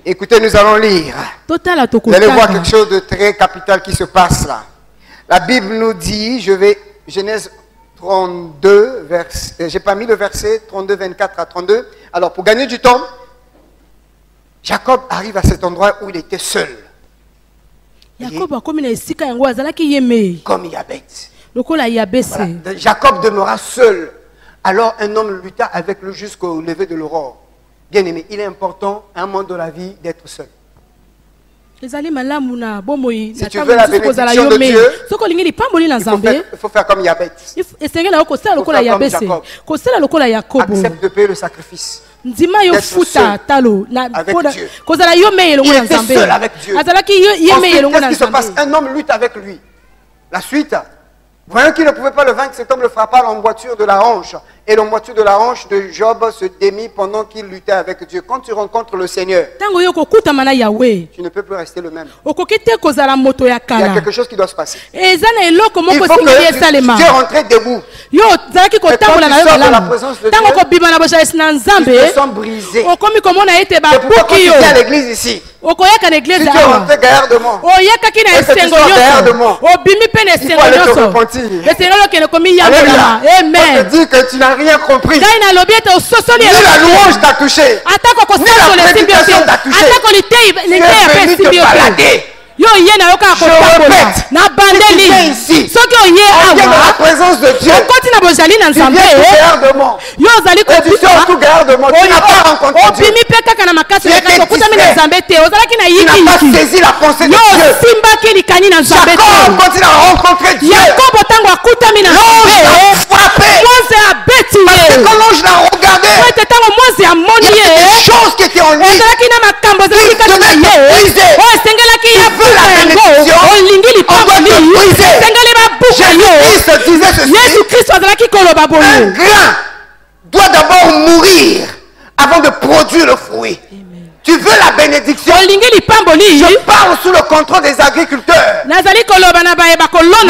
Écoutez, nous allons lire. Vous allez voir quelque chose de très capital qui se passe là. La Bible nous dit, Genèse 32, j'ai pas mis le verset 32, 24 à 32. Alors, pour gagner du temps, Jacob arrive à cet endroit où il était seul. Comme Yabès. Voilà. Jacob demeura seul. Alors, un homme lutta avec lui jusqu'au lever de l'aurore. Bien aimé, il est important, à un moment de la vie, d'être seul. Si tu veux la bénédiction de Dieu, il faut faire comme Yabès. Il faut faire comme Jacob. Accepte de payer le sacrifice. D'être seul avec Dieu. Il était seul avec Dieu. Ensuite, qu'est-ce qui se passe? Un homme lutte avec lui. La suite, Voyant qu'il ne pouvait pas le vaincre, cet homme le frappa à l'emboîture de la hanche. Et l'emboîture de la hanche de Job se démit pendant qu'il luttait avec Dieu. Quand tu rencontres le Seigneur, tu ne peux plus rester le même. Il y a quelque chose qui doit se passer. Il faut que tu es rentré debout. Et quand tu sors de la présence de Dieu, tu te sens brisé. C'est pourquoi quand tu es à l'église ici, si tu es rentré derrière de moi, et que tu sors derrière de moi, il faut aller te repentir. Alléluia. On te dit que tu n'as rien compris. Ni la louange t'a touché. Ni la prédication t'a touché. Tu es venu te balader. Je répète, si tu viens ici, on vient dans la présence de Dieu, tu viens tout derrière de moi, et tu sors tout derrière de moi, tu n'as pas rencontré Dieu, tu étais distrait, tu n'as pas saisi la pensée de Dieu. Jacob, quand il a rencontré Dieu, l'ange l'a frappé, parce que quand l'ange l'a regardé, il y avait des choses qui étaient en lui, il devait te briser. La bénédiction, on doit te briser. Jésus-Christ disait ceci: un grain doit d'abord mourir avant de produire le fruit. Tu veux la bénédiction? Je parle sous le contrôle des agriculteurs. Mon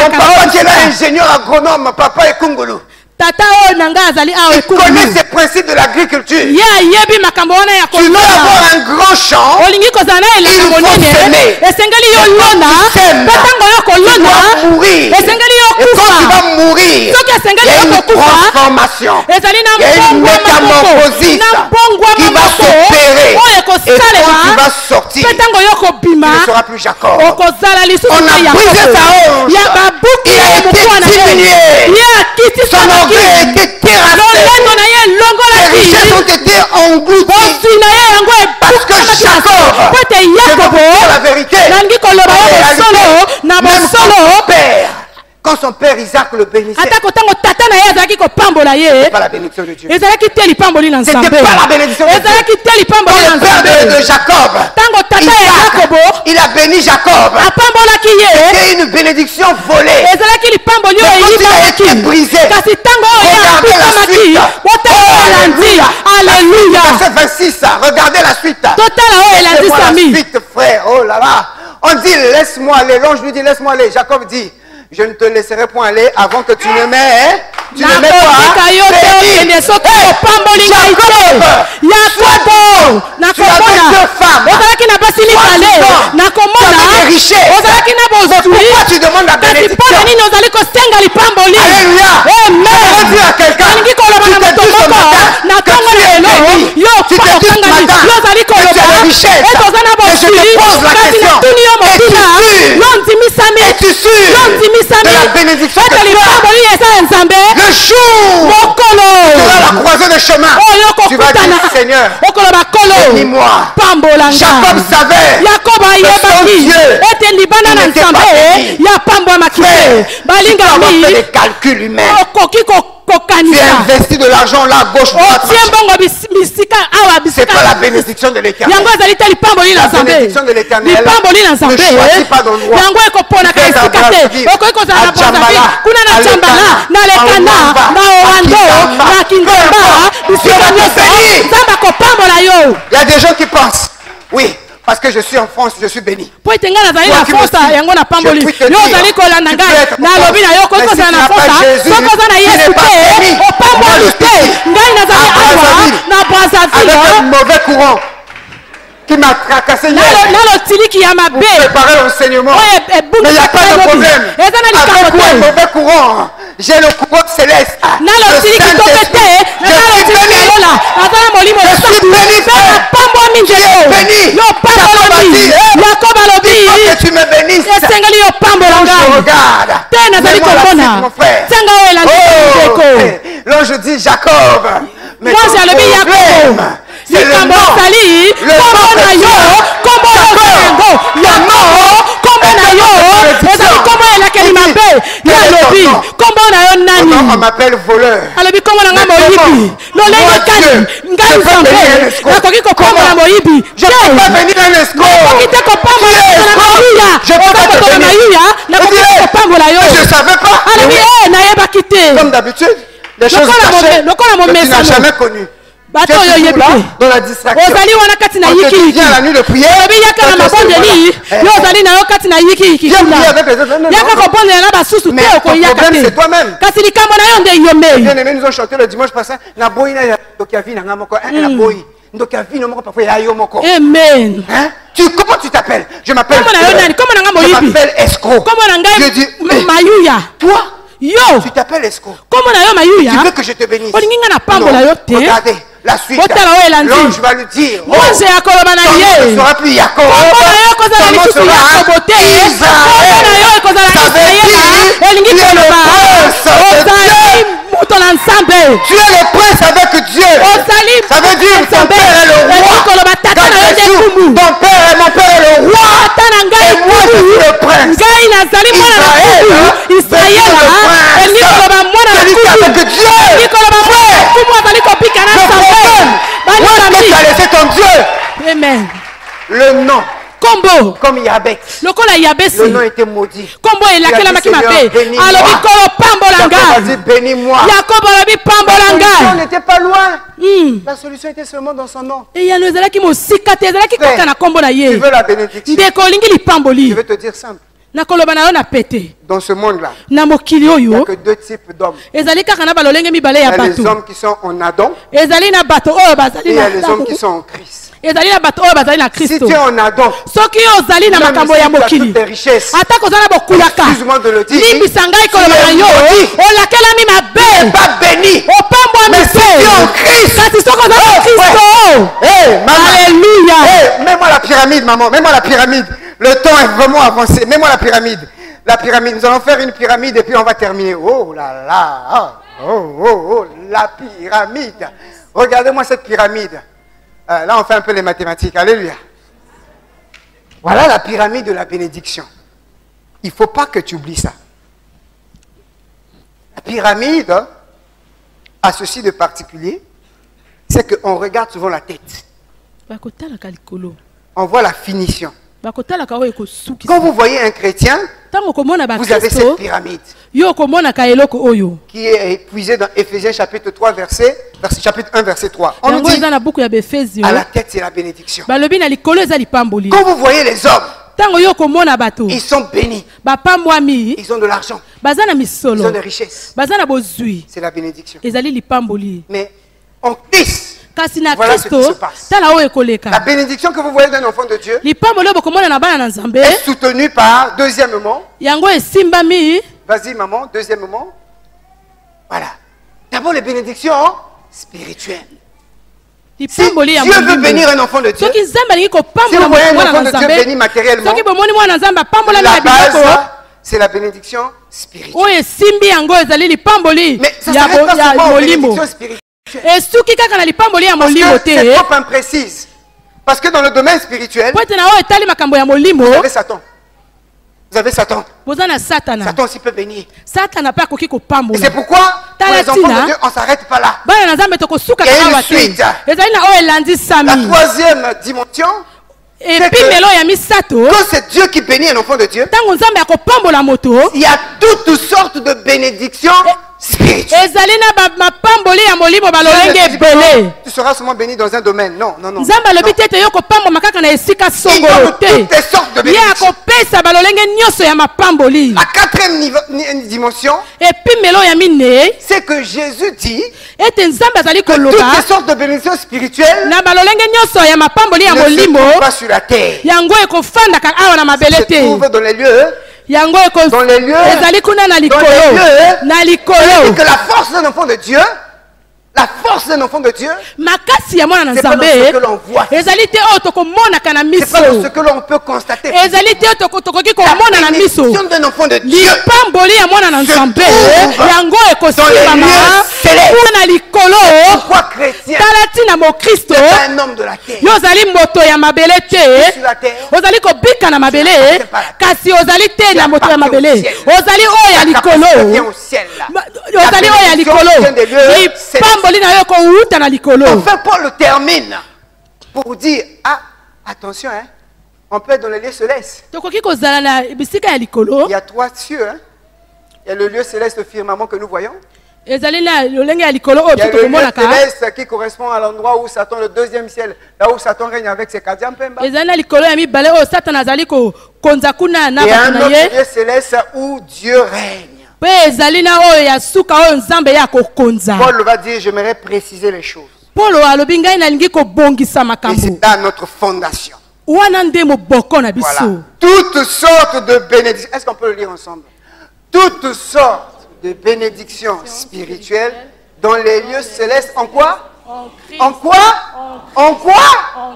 papa qui est là, ingénieur agronome, papa Ekungulu, il connaît ces principes de l'agriculture. Tu veux avoir un grand champ, il faut s'aimer. Et quand tu dois mourir, et quand tu vas mourir, il y a une transformation, il y a une métamorphosis qui va s'opérer. Et quand tu vas sortir, tu ne seras plus Jacob. On a brisé sa hanche, il a été diminué, son orgueil a été terrassé, ses richesses ont été englouties. Parce que Jacob, je vais vous dire la vérité, même quand son père Isaac le bénissait, c'était pas la bénédiction de Dieu. C'était pas la bénédiction de Dieu. Quand le père de Jacob, Isaac, il a béni Jacob, c'était une bénédiction volée. Mais quand il a été brisé, regardez la suite. Alléluia. Verset 26, regardez la suite. Laissez-moi la suite, frère. Oh là là. On dit laisse-moi aller. L'ange lui dit laisse-moi aller. Jacob dit je ne te laisserai point aller avant que tu ne m'aies. Tu ne m'aies pas. Hey, Jacob, tu avais deux femmes. Tu avais des richesses. Pourquoi tu demandes la bénédiction? Alléluia. Je veux dire à quelqu'un, tu te dis ce matin que tu es béni. Tu te dis ce matin que tu as des richesses. Et je te pose la question. Es-tu sûr de la bénédiction que tu as? Le jour où tu auras la croisée de chemin, tu vas dire Seigneur, bénis-moi. Jacob savait que son Dieu n'était pas béni. Frère, tu dois avoir fait des calculs humains. Tu as investi de l'argent là, gauche, droite. C'est pas la bénédiction de l'Éternel. La bénédiction de l'Éternel ne choisit pas d'endroit. Il y a des gens qui pensent, oui, parce que je suis en France, je suis béni. Je prie te dire, tu peux être en France, tu n'es pas Jésus, tu n'es pas béni. Moi, je suis avec un mauvais courant qui m'a tracassé hier pour préparer l'enseignement. Mais il n'y a pas de problème. Avec un mauvais courant, j'ai le courant céleste. Le Saint-Esprit. Je suis béni. Je suis béni, frère. Tu es béni. Jacob a dit, il faut que tu me bénisses. L'ange regarde. Mets-moi la suite, mon frère. Oh, l'ange dit Jacob. Mais ton problème, c'est le nom. Le nom on m'appelle voleur. Je ne peux pas venir un escroc. Je ne peux pas te donner. Je ne savais pas. Comme d'habitude, les choses cachées que tu n'as jamais connues. Tu es là dans la distraction. On te vient la nuit de prière. Viens prier avec les autres. Mais ton problème c'est toi-même. Bien aimé, nous ont chanté le dimanche passé. Amen. Comment tu t'appelles? Je m'appelle escroc. Dieu dit, toi, tu t'appelles escroc. Tu veux que je te bénisse? Regardez la suite. L'ange va lui dire, ton nom ne sera plus Jacob, ton nom sera Israël. Ça veut dire, tu es le prince. Tu es le prince avec Dieu. Ça veut dire ton père est le roi. Ton père, mon père est le roi. Et moi je suis le prince. Israël, celui qui est avec Dieu. Où est-ce que tu as laissé ton Dieu? Amen. Le nom. Combo. Comme Yabek. Le nom était maudit. Combo est laquelle ma qui m'appelle. Bénis-moi. La solution n'était pas loin. La solution était seulement dans son nom. Et il y a nous qui m'ont cicaté. Tu veux la bénédiction? Je vais te dire simple. Dans ce monde-là, il n'y a que deux types d'hommes. Il y a les hommes qui sont en Adam et il y a les hommes qui sont en Christ. Si tu es en Adam, même si tu as toutes tes richesses, excuse-moi de le dire, tu n'es pas béni. Mais si tu es en Christ, alléluia. Mets-moi la pyramide, maman, mets-moi la pyramide. Le temps est vraiment avancé. Mets-moi la pyramide. La pyramide. Nous allons faire une pyramide et puis on va terminer. Oh là là. Oh, la pyramide. Regardez-moi cette pyramide. Là, on fait un peu les mathématiques. Alléluia. Voilà la pyramide de la bénédiction. Il ne faut pas que tu oublies ça. La pyramide a ceci de particulier. C'est qu'on regarde souvent la tête. On voit la finition. Quand vous voyez un chrétien, vous avez cette pyramide qui est épuisée dans Éphésiens chapitre 3, chapitre 1, verset 3. On nous dit, à la tête c'est la bénédiction. Quand vous voyez les hommes, ils sont bénis. Ils ont de l'argent. Ils ont des richesses. C'est la bénédiction. Mais en Christ, voilà ce qui se passe. La bénédiction que vous voyez d'un enfant de Dieu est soutenue par, deuxièmement, vas-y maman, deuxièmement, voilà. D'abord les bénédictions spirituelles. Si Dieu veut bénir un enfant de Dieu, si vous voyez un enfant de Dieu béni matériellement, la base, c'est la bénédiction spirituelle. Mais ça s'arrête pas seulement aux bénédictions spirituelles. Parce que c'est trop imprécise. Parce que dans le domaine spirituel, vous avez Satan. Vous avez Satan. Satan aussi peut bénir. Et c'est pourquoi, pour les enfants de Dieu, on ne s'arrête pas là. Il y a une suite. La troisième dimension, c'est que quand c'est Dieu qui bénit un enfant de Dieu, il y a toutes sortes de bénédictions spirituelles. Tu seras seulement béni dans un domaine. Non. Il donne toutes les sortes de bénédictions. La quatrième dimension, c'est que Jésus dit que toutes les sortes de bénédictions spirituelles ne se trouvent pas sur la terre. Se trouvent dans les lieux. Dans les lieux, que la force d'un enfant de Dieu, c'est pas dans ce que l'on voit. C'est pas dans ce que l'on peut constater. La bénédiction d'un enfant de Dieu se trouve dans les lieux célestes. Pourquoi chrétien? C'est pas un homme de la terre. Sur la Enfin, Paul termine pour dire, attention, on peut être dans les lieux célestes. Il y a trois cieux. Il y a le lieu céleste, le firmament que nous voyons. Il y a le lieu céleste qui correspond à l'endroit où Satan, le deuxième ciel, là où Satan règne avec ses gardiens. Et un autre lieu céleste où Dieu règne. Paul va dire, j'aimerais préciser les choses. Et c'est dans notre fondation. Voilà. Toutes sortes de bénédictions. Est-ce qu'on peut le lire ensemble? Toutes sortes de bénédictions spirituelles dans les lieux célestes. En quoi? En quoi? En quoi?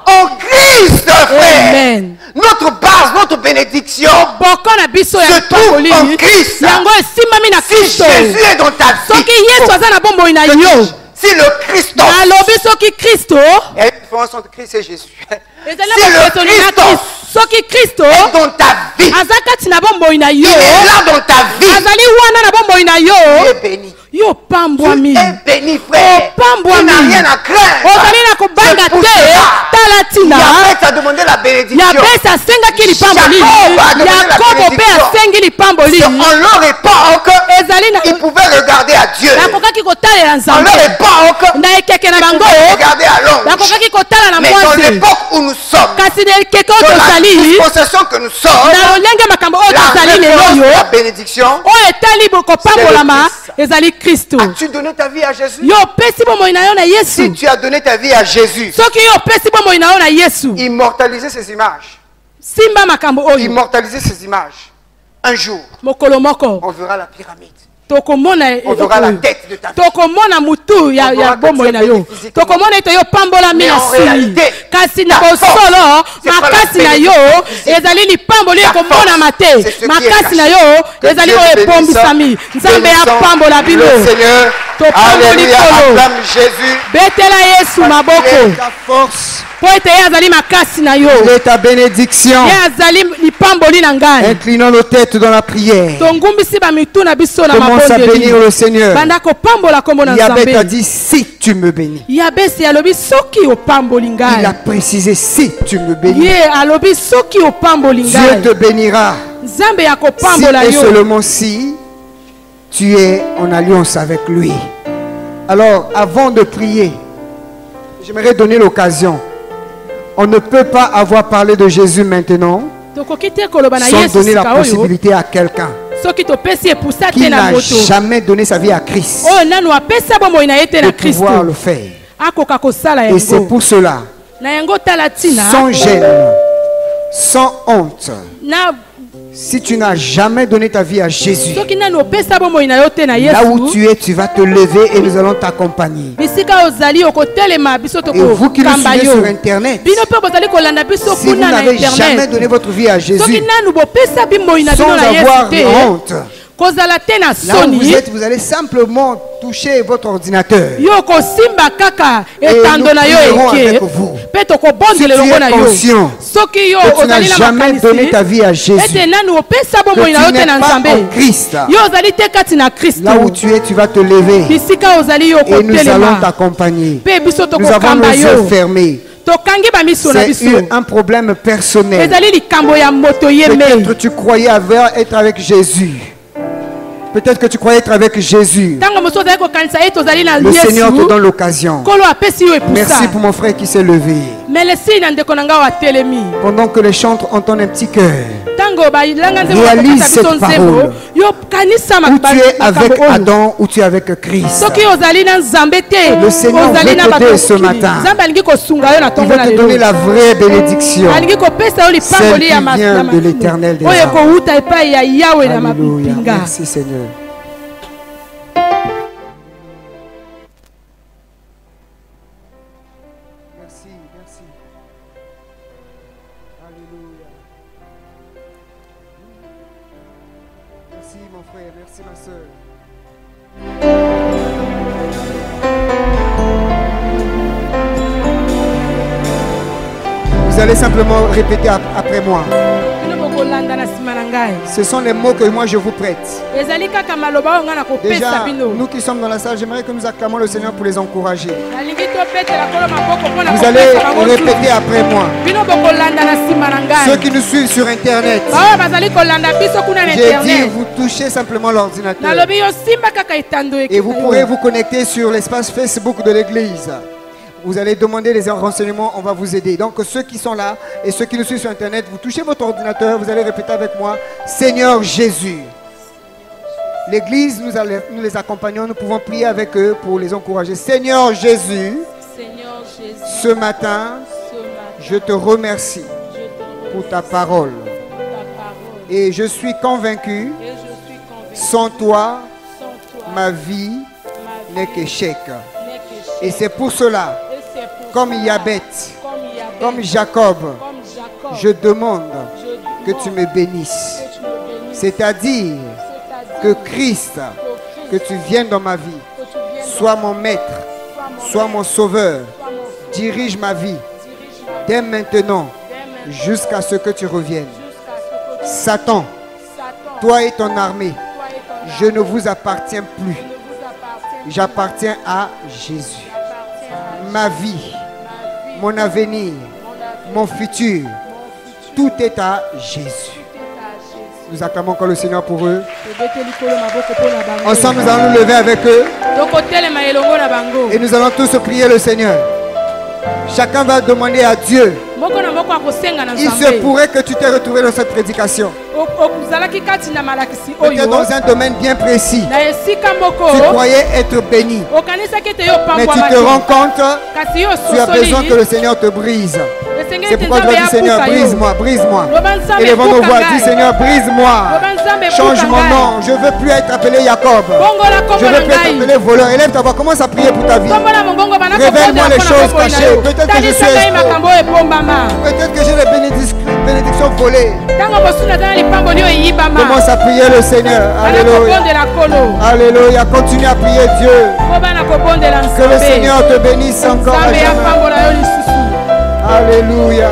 En Christ, frère. Amen. Notre base, notre bénédiction se trouve en Christ. Si Jésus est dans ta vie, si le Christ, il y a une différence entre Christ et Jésus. Si le Christ est dans ta vie, il est là dans ta vie, tu es béni. Tu es béni, frère. Tu n'as rien à craindre. C'est pour cela. Yahweh t'a demandé la bénédiction. Jacob a demandé la bénédiction. En leur époque, ils pouvaient regarder à Dieu. En leur époque, ils pouvaient regarder à l'ange. Mais dans l'époque où nous sommes, dans la disposition que nous sommes, la bénédiction, c'est Christ. As-tu donné ta vie à Jésus? Si tu as donné ta vie à Jésus, immortaliser ces images. Immortaliser ces images. Un jour, on verra la pyramide. On verra la tête de ta vie. Mais en réalité, le Seigneur, alléluia, acclame Jésus. Ta force. Il est ta bénédiction. Inclinons nos têtes dans la prière. Commence à bénir le Seigneur. Yahweh t'a dit si tu me bénis. Il a précisé si tu me bénis. Dieu te bénira. Si et seulement si tu es en alliance avec lui. Alors, avant de prier, j'aimerais donner l'occasion. On ne peut pas avoir parlé de Jésus maintenant sans donner la possibilité à quelqu'un qui n'a jamais donné sa vie à Christ de pouvoir le faire. Et c'est pour cela, sans gêne, sans honte, si tu n'as jamais donné ta vie à Jésus, là où tu es, tu vas te lever et nous allons t'accompagner. Et vous qui nous suivez sur Internet, si vous n'avez jamais donné votre vie à Jésus, sans avoir honte, là où vous êtes, vous allez simplement toucher votre ordinateur. Et nous prierons avec vous. Si tu es conscient que tu n'as jamais donné ta vie à Jésus, que tu n'es pas en Christ, là où tu es, tu vas te lever et nous allons t'accompagner. Nous avons nos yeux fermés. C'est un problème personnel. Peut-être tu croyais être avec Jésus. Peut-être que tu croyais être avec Jésus. Le Seigneur te donne l'occasion. Merci pour mon frère qui s'est levé. Pendant que les chantres entendent un petit cœur, réalise cette parole. Où tu es avec Adam, ou tu es avec Christ. Le Seigneur veut t'aider ce matin. Il veut te donner la vraie bénédiction, celle qui vient de l'Éternel des armées. Alléluia. Merci Seigneur. Vous allez simplement répéter après moi. Ce sont les mots que moi je vous prête. Déjà, nous qui sommes dans la salle, j'aimerais que nous acclamons le Seigneur pour les encourager. Vous allez répéter après moi. Ceux qui nous suivent sur Internet, j'ai dit, vous touchez simplement l'ordinateur. Et vous pourrez vous connecter sur l'espace Facebook de l'église. Vous allez demander les renseignements, on va vous aider. Donc ceux qui sont là et ceux qui nous suivent sur Internet, vous touchez votre ordinateur, vous allez répéter avec moi, Seigneur Jésus. L'église, nous les accompagnons, nous pouvons prier avec eux pour les encourager. Seigneur Jésus, ce matin, je te remercie pour ta parole. Et je suis convaincu, sans toi, ma vie n'est qu'échec. Et c'est pour cela, comme Yabet, comme Jacob, je demande que tu me bénisses. C'est-à-dire que Christ, que tu viennes dans ma vie, sois mon maître, sois mon sauveur, dirige ma vie, dès maintenant, jusqu'à ce que tu reviennes. Satan, toi et ton armée, je ne vous appartiens plus. J'appartiens à Jésus. Ma vie, mon avenir, mon futur, tout est à Jésus. Nous acclamons encore le Seigneur pour eux. Ensemble, nous allons nous lever avec eux. Et nous allons tous prier le Seigneur. Chacun va demander à Dieu. Il se pourrait que tu t'es retrouvé dans cette prédication. Peut-être dans un domaine bien précis. Tu croyais être béni. Mais tu te rends compte, tu as besoin que le Seigneur te brise. C'est pourquoi tu vas dire, Seigneur, brise-moi, brise-moi. Élevons nos voix, dis, Seigneur, brise-moi. Change mon nom. Je ne veux plus être appelé Jacob. Je ne veux plus être appelé voleur. Élève ta voix, commence à prier pour ta vie. Révèle-moi les choses cachées. Peut-être que je suis escroc. Peut-être que j'ai des bénédictions volées. Commence à prier le Seigneur. Alléluia. Alléluia. Continue à prier Dieu. Que le Seigneur te bénisse encore. Alléluia.